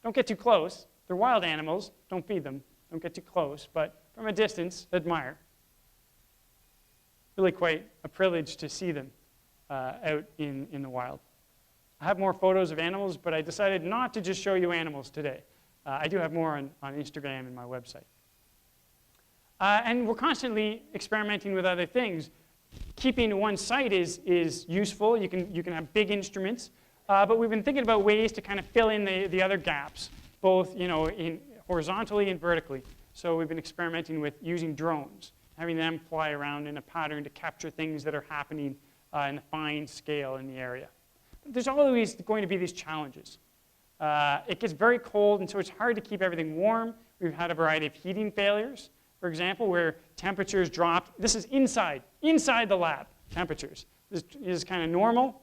Don't get too close. They're wild animals. Don't feed them. Don't get too close. But from a distance, admire. Really quite a privilege to see them out in the wild. I have more photos of animals, but I decided not to just show you animals today. I do have more on Instagram and my website. And we're constantly experimenting with other things. Keeping to one site is useful. You can have big instruments. But we've been thinking about ways to kind of fill in the other gaps, both horizontally and vertically. So we've been experimenting with using drones, having them fly around in a pattern to capture things that are happening in a fine scale in the area. There's always going to be these challenges. It gets very cold, and so it's hard to keep everything warm. We've had a variety of heating failures, for example, where temperatures dropped. This is inside the lab temperatures. This is kind of normal.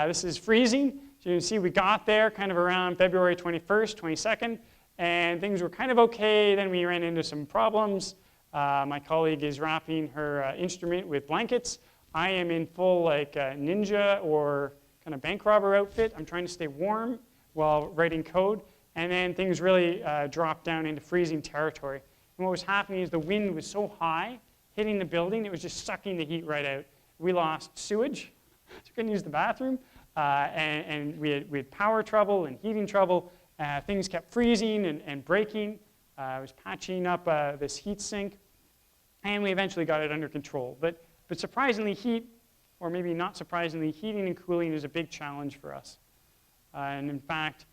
This is freezing. So you can see we got there kind of around February 21st, 22nd, and things were kind of okay. Then we ran into some problems. My colleague is wrapping her instrument with blankets. I am in full ninja or kind of bank robber outfit. I'm trying to stay warm while writing code. And then things really dropped down into freezing territory. And what was happening is the wind was so high, hitting the building, it was just sucking the heat right out. We lost sewage, so we couldn't use the bathroom. And we had power trouble and heating trouble. Things kept freezing and breaking. I was patching up this heat sink. And we eventually got it under control. But surprisingly, heat, or maybe not surprisingly, heating and cooling is a big challenge for us. And in fact,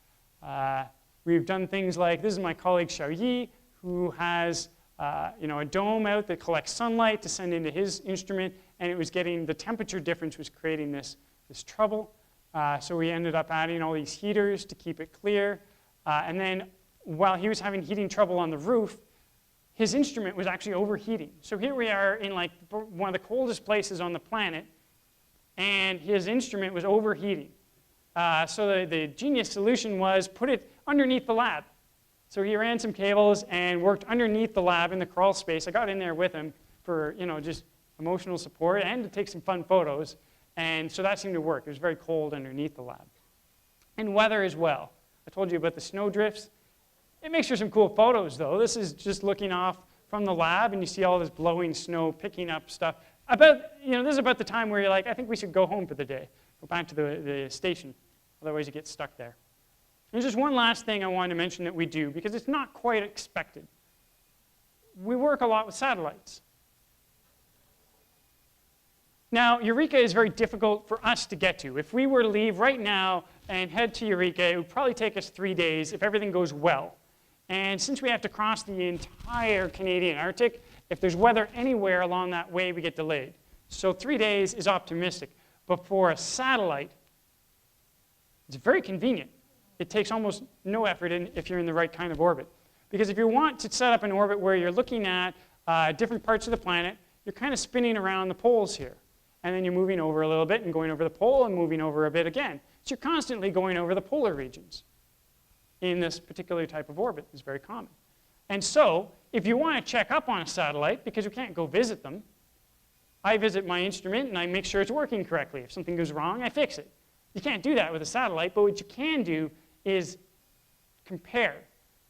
we've done things like, this is my colleague Xiaoyi, who has a dome out that collects sunlight to send into his instrument, and it was getting, the temperature difference was creating this trouble. So we ended up adding all these heaters to keep it clear. And then while he was having heating trouble on the roof, his instrument was actually overheating. So here we are in like one of the coldest places on the planet, and his instrument was overheating. So the genius solution was put it underneath the lab. So he ran some cables and worked underneath the lab in the crawl space. I got in there with him for just emotional support and to take some fun photos. And so that seemed to work. It was very cold underneath the lab. And weather as well. I told you about the snow drifts. It makes for some cool photos, though. This is just looking off from the lab, and you see all this blowing snow, picking up stuff. This is about the time where you're like, I think we should go home for the day. Go back to the station. Otherwise, you get stuck there. There's just one last thing I wanted to mention that we do, because it's not quite expected. We work a lot with satellites. Now, Eureka is very difficult for us to get to. If we were to leave right now and head to Eureka, it would probably take us 3 days if everything goes well. And since we have to cross the entire Canadian Arctic, if there's weather anywhere along that way, we get delayed. So 3 days is optimistic. But for a satellite, it's very convenient. It takes almost no effort if you're in the right kind of orbit. Because if you want to set up an orbit where you're looking at different parts of the planet, you're kind of spinning around the poles here. And then you're moving over a little bit and going over the pole and moving over a bit again. So you're constantly going over the polar regions in this particular type of orbit. It's very common. And so if you want to check up on a satellite, because you can't go visit them, I visit my instrument and I make sure it's working correctly. If something goes wrong, I fix it. You can't do that with a satellite, but what you can do is compare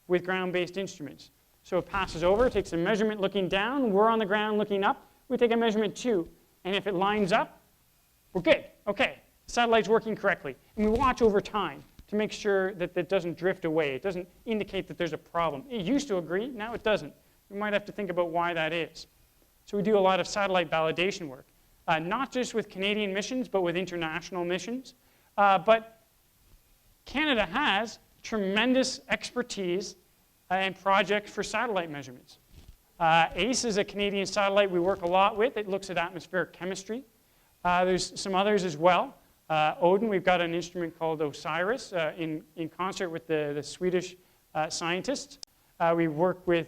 with ground-based instruments. So it passes over, takes a measurement looking down, we're on the ground looking up, we take a measurement too. And if it lines up, we're good. Okay, satellite's working correctly. And we watch over time to make sure that it doesn't drift away. It doesn't indicate that there's a problem. It used to agree, now it doesn't. We might have to think about why that is. So we do a lot of satellite validation work, not just with Canadian missions, but with international missions. But Canada has tremendous expertise and projects for satellite measurements. ACE is a Canadian satellite we work a lot with. It looks at atmospheric chemistry. There's some others as well. Odin, we've got an instrument called OSIRIS in concert with the Swedish scientists. We work with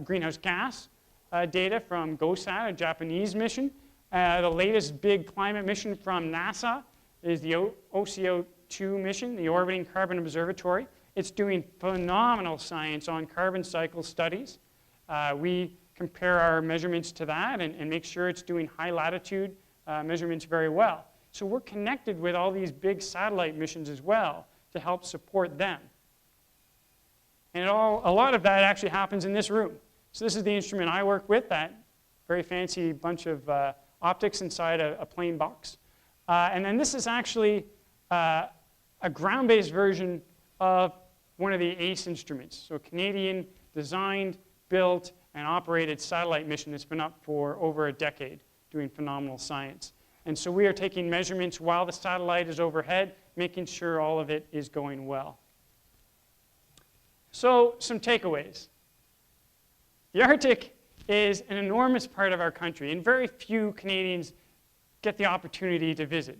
greenhouse gas data from GOSAT, a Japanese mission. The latest big climate mission from NASA is the OCO2 mission, the Orbiting Carbon Observatory. It's doing phenomenal science on carbon cycle studies. We compare our measurements to that and make sure it's doing high latitude measurements very well. So we're connected with all these big satellite missions as well to help support them. And a lot of that actually happens in this room. So this is the instrument I work with, that very fancy bunch of optics inside a plain box. And then this is actually a ground-based version of one of the ACE instruments. So a Canadian designed, built, and operated satellite mission that's been up for over a decade doing phenomenal science. And so we are taking measurements while the satellite is overhead, making sure all of it is going well. So some takeaways. The Arctic is an enormous part of our country, and very few Canadians get the opportunity to visit.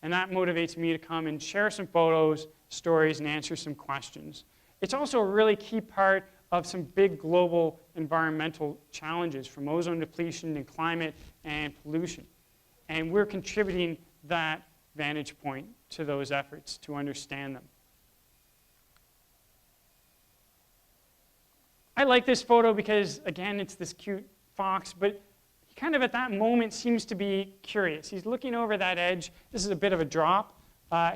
And that motivates me to come and share some photos, stories, and answer some questions. It's also a really key part of some big global environmental challenges, from ozone depletion and climate and pollution. And we're contributing that vantage point to those efforts to understand them. I like this photo because, again, it's this cute fox, but he kind of at that moment seems to be curious. He's looking over that edge. This is a bit of a drop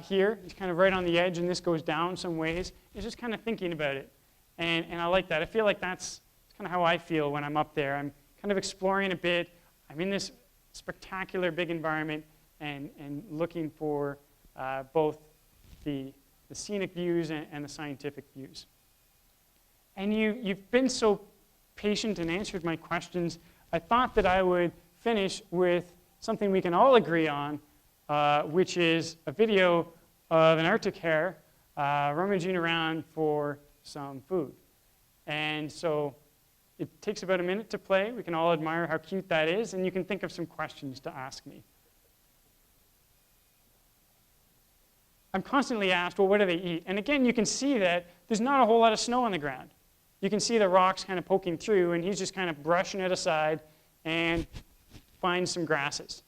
here. He's kind of right on the edge, and this goes down some ways. He's just kind of thinking about it. And I like that. I feel like that's kind of how I feel when I'm up there. I'm kind of exploring a bit. I'm in this spectacular big environment and looking for both the scenic views and the scientific views. And you've been so patient and answered my questions. I thought that I would finish with something we can all agree on, which is a video of an Arctic hare rummaging around for some food. And so it takes about a minute to play. We can all admire how cute that is, and you can think of some questions to ask me. I'm constantly asked, well, what do they eat? And again, you can see that there's not a whole lot of snow on the ground. You can see the rocks kind of poking through, and he's just kind of brushing it aside and finds some grasses.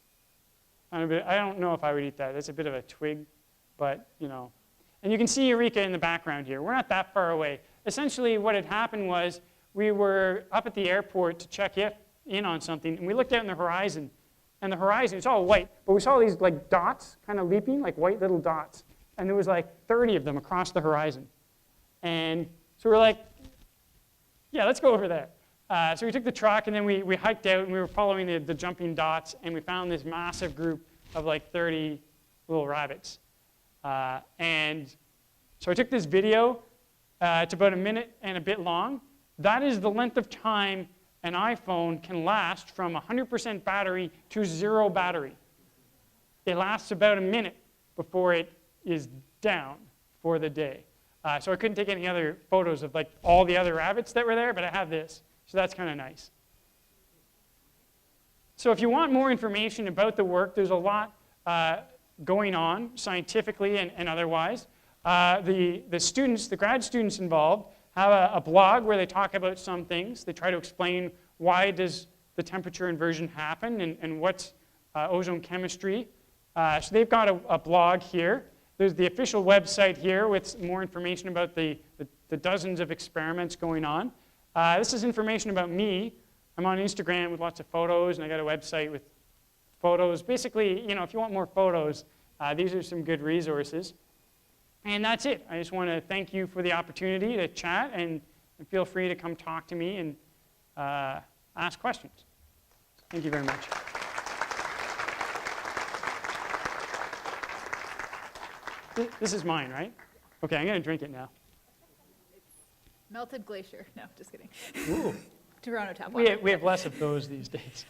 I don't know if I would eat that. That's a bit of a twig, but, you know. And you can see Eureka in the background here. We're not that far away. Essentially, what had happened was we were up at the airport to check in on something, and we looked out in the horizon. And the horizon, it's all white, but we saw these like dots kind of leaping, like white little dots. And there was like 30 of them across the horizon. And so we're like, yeah, let's go over there. So we took the truck, and then we hiked out, and we were following the jumping dots, and we found this massive group of like 30 little rabbits. And so I took this video. It's about a minute and a bit long. That is the length of time an iPhone can last from 100% battery to 0 battery. It lasts about a minute before it is down for the day. So I couldn't take any other photos of like all the other rabbits that were there, but I have this. So that's kind of nice. So if you want more information about the work, there's a lot going on scientifically and otherwise. The students, the grad students involved, have a blog where they talk about some things. They try to explain why does the temperature inversion happen and what's ozone chemistry. So they've got a blog here. There's the official website here with more information about the dozens of experiments going on. This is information about me. I'm on Instagram with lots of photos, and I got a website with photos. Basically, you know, if you want more photos, these are some good resources. And that's it. I just want to thank you for the opportunity to chat, and feel free to come talk to me and ask questions. Thank you very much. This is mine, right? Okay, I'm going to drink it now. Melted glacier. No, just kidding. Ooh. Toronto tap water. We have less of those these days.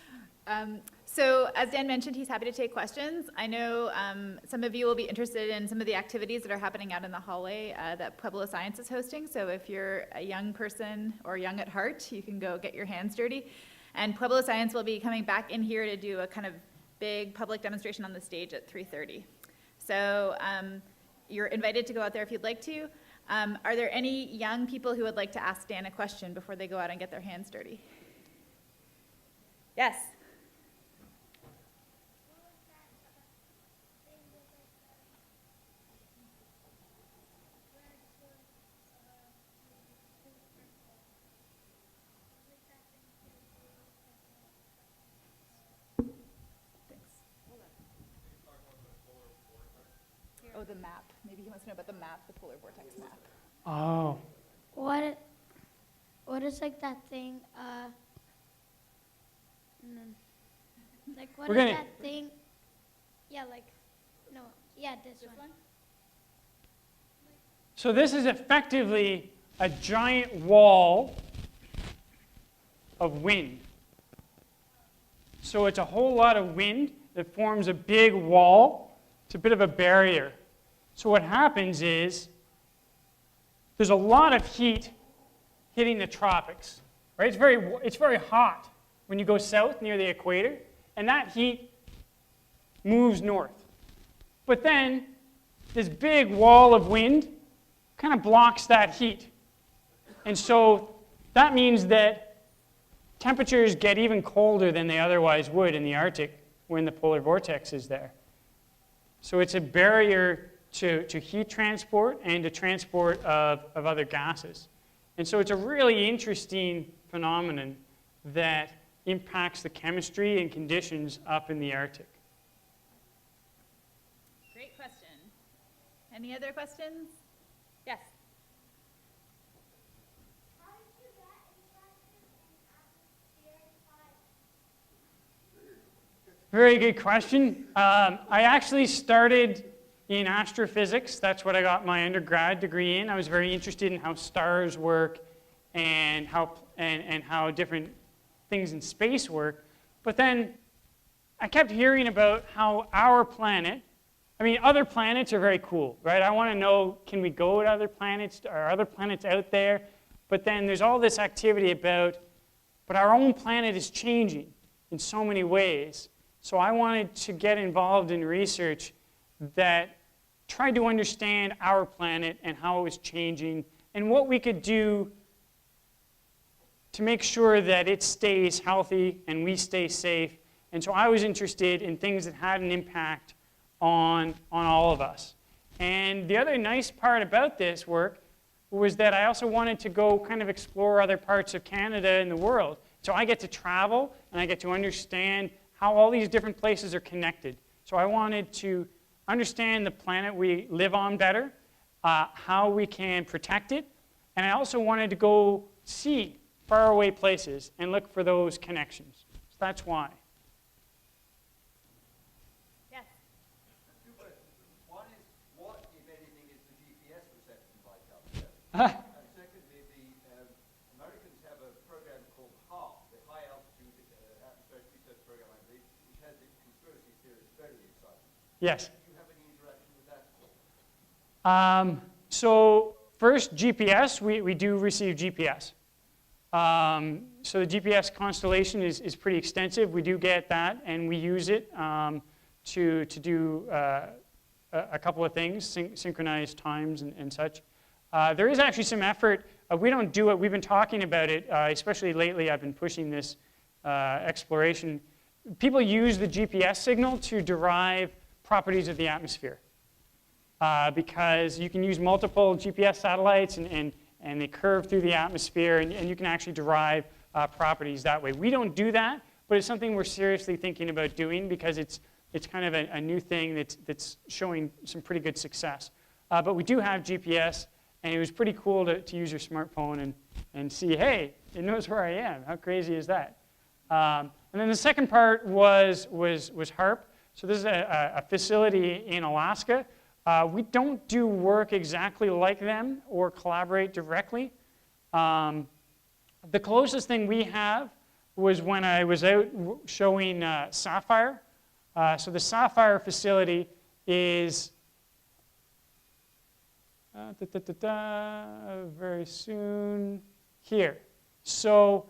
So as Dan mentioned, he's happy to take questions. I know some of you will be interested in some of the activities that are happening out in the hallway that Pueblo Science is hosting. So if you're a young person or young at heart, you can go get your hands dirty. And Pueblo Science will be coming back in here to do a kind of big public demonstration on the stage at 3:30. So you're invited to go out there if you'd like to. Are there any young people who would like to ask Dan a question before they go out and get their hands dirty? Yes? Oh, the map. Maybe he wants to know about the map, the polar vortex map. Oh. What is like that thing? Like what is that thing? Yeah, like no. Yeah, this one. So this is effectively a giant wall of wind. So it's a whole lot of wind that forms a big wall. It's a bit of a barrier. So what happens is there's a lot of heat hitting the tropics, right? It's very hot when you go south near the equator, and that heat moves north. But then this big wall of wind kind of blocks that heat. And so that means that temperatures get even colder than they otherwise would in the Arctic when the polar vortex is there. So it's a barrier to heat transport and to transport of other gases. And so it's a really interesting phenomenon that impacts the chemistry and conditions up in the Arctic. Great question. Any other questions? Yes? How did you get interested in atmospheric science? Very good question. I actually started in astrophysics. That's what I got my undergrad degree in. I was very interested in how stars work and how different things in space work. But then I kept hearing about how our planet, I mean, other planets are very cool, right? I want to know, can we go to other planets? Are other planets out there? But then there's all this activity about, but our own planet is changing in so many ways. So I wanted to get involved in research that tried to understand our planet and how it was changing and what we could do to make sure that it stays healthy and we stay safe. And so I was interested in things that had an impact on all of us. And the other nice part about this work was that I also wanted to go kind of explore other parts of Canada and the world. So I get to travel and I get to understand how all these different places are connected. So I wanted to understand the planet we live on better, how we can protect it, and I also wanted to go see faraway places and look for those connections. So that's why. Yes? Two questions. One is, what, if anything, is the GPS reception like up there? And secondly, the Americans have a program called HARP, the High Altitude Atmospheric Research Program, I believe, which has its conspiracy theories very exciting. Yes. Do you have any interaction with that? So first, GPS, we do receive GPS. So the GPS constellation is pretty extensive. We do get that, and we use it to do a couple of things, synchronize times and such. There is actually some effort. We don't do it. We've been talking about it, especially lately. I've been pushing this exploration. People use the GPS signal to derive properties of the atmosphere because you can use multiple GPS satellites and they curve through the atmosphere, and you can actually derive properties that way. We don't do that, but it's something we're seriously thinking about doing because it's kind of a new thing that's showing some pretty good success. But we do have GPS, and it was pretty cool to use your smartphone and see, hey, it knows where I am. How crazy is that? And then the second part was HARP. So this is a facility in Alaska We don't do work exactly like them or collaborate directly. The closest thing we have was when I was out showing Sapphire. So the Sapphire facility is very soon here. So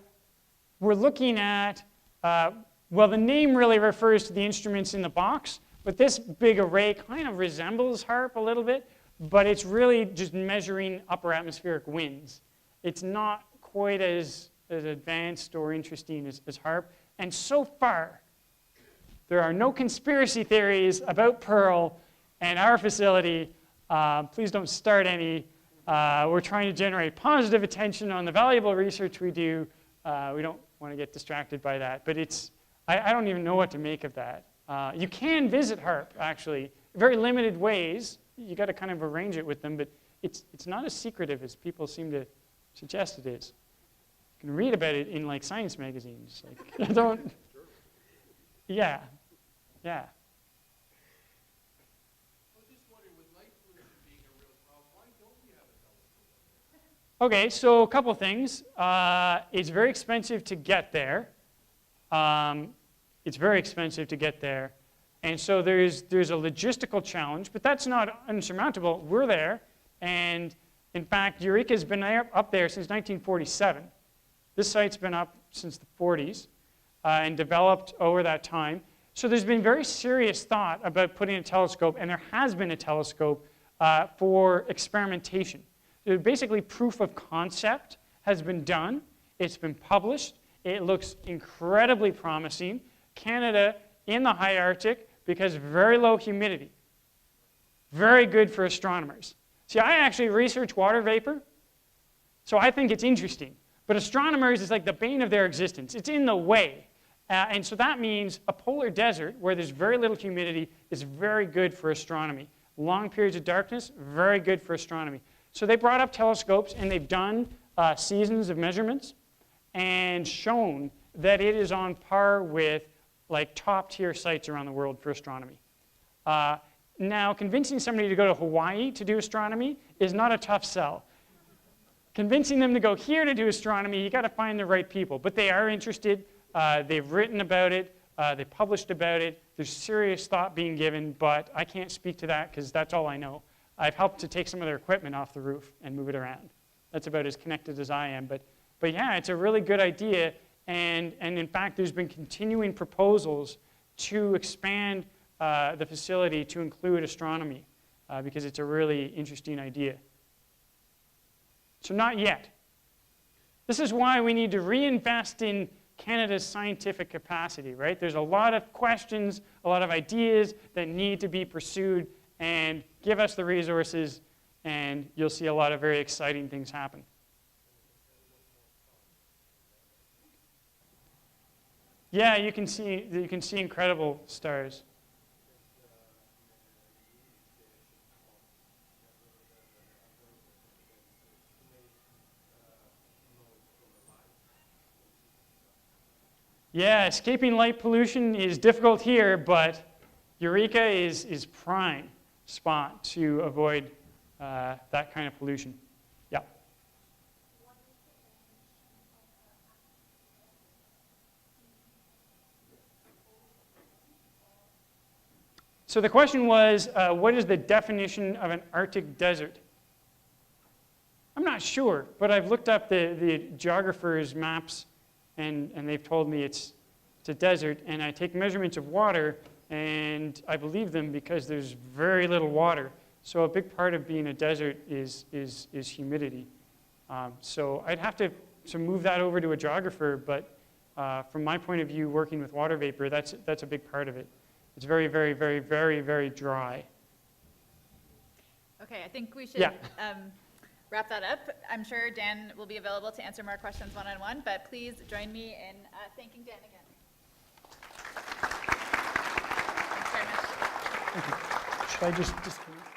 we're looking at, well, the name really refers to the instruments in the box, but this big array kind of resembles HARP a little bit, but it's really just measuring upper atmospheric winds. It's not quite as advanced or interesting as HARP. And so far, there are no conspiracy theories about PEARL and our facility. Please don't start any. We're trying to generate positive attention on the valuable research we do. We don't want to get distracted by that. But I don't even know what to make of that. You can visit HARP, actually, very limited ways. You got to kind of arrange it with them, but it's not as secretive as people seem to suggest it is. You can read about it in like science magazines. Like, don't. Yeah, yeah. Okay, so a couple things. It's very expensive to get there. It's very expensive to get there. And so there's a logistical challenge, but that's not unsurmountable. We're there. And in fact, Eureka's been up there since 1947. This site's been up since the 40s and developed over that time. So there's been very serious thought about putting a telescope, and there has been a telescope for experimentation. So basically, proof of concept has been done. It's been published. It looks incredibly promising. Canada in the high Arctic, because very low humidity. Very good for astronomers. See, I actually research water vapor, so I think it's interesting. But astronomers is like the bane of their existence. It's in the way. And so that means a polar desert where there's very little humidity is very good for astronomy. Long periods of darkness, very good for astronomy. So they brought up telescopes, and they've done seasons of measurements and shown that it is on par with like top-tier sites around the world for astronomy. Now, convincing somebody to go to Hawaii to do astronomy is not a tough sell. Convincing them to go here to do astronomy, you got to find the right people. But they are interested. They've written about it. They published about it. There's serious thought being given, but I can't speak to that because that's all I know. I've helped to take some of their equipment off the roof and move it around. That's about as connected as I am. But yeah, it's a really good idea. And in fact, there's been continuing proposals to expand the facility to include astronomy because it's a really interesting idea. So not yet. This is why we need to reinvest in Canada's scientific capacity, right? There's a lot of questions, a lot of ideas that need to be pursued, and give us the resources, and you'll see a lot of very exciting things happen. Yeah, you can see incredible stars. Yeah, escaping light pollution is difficult here, but Eureka is prime spot to avoid that kind of pollution. Yeah. So the question was, what is the definition of an Arctic desert? I'm not sure, but I've looked up the geographers' maps, and they've told me it's a desert, and I take measurements of water, and I believe them because there's very little water. So a big part of being a desert is humidity. So I'd have to move that over to a geographer, but from my point of view, working with water vapor, that's a big part of it. It's very, very, very, very, very dry. Okay, I think we should wrap that up. I'm sure Dan will be available to answer more questions one-on-one, but please join me in thanking Dan again. Thanks very much. Should I just disconnect?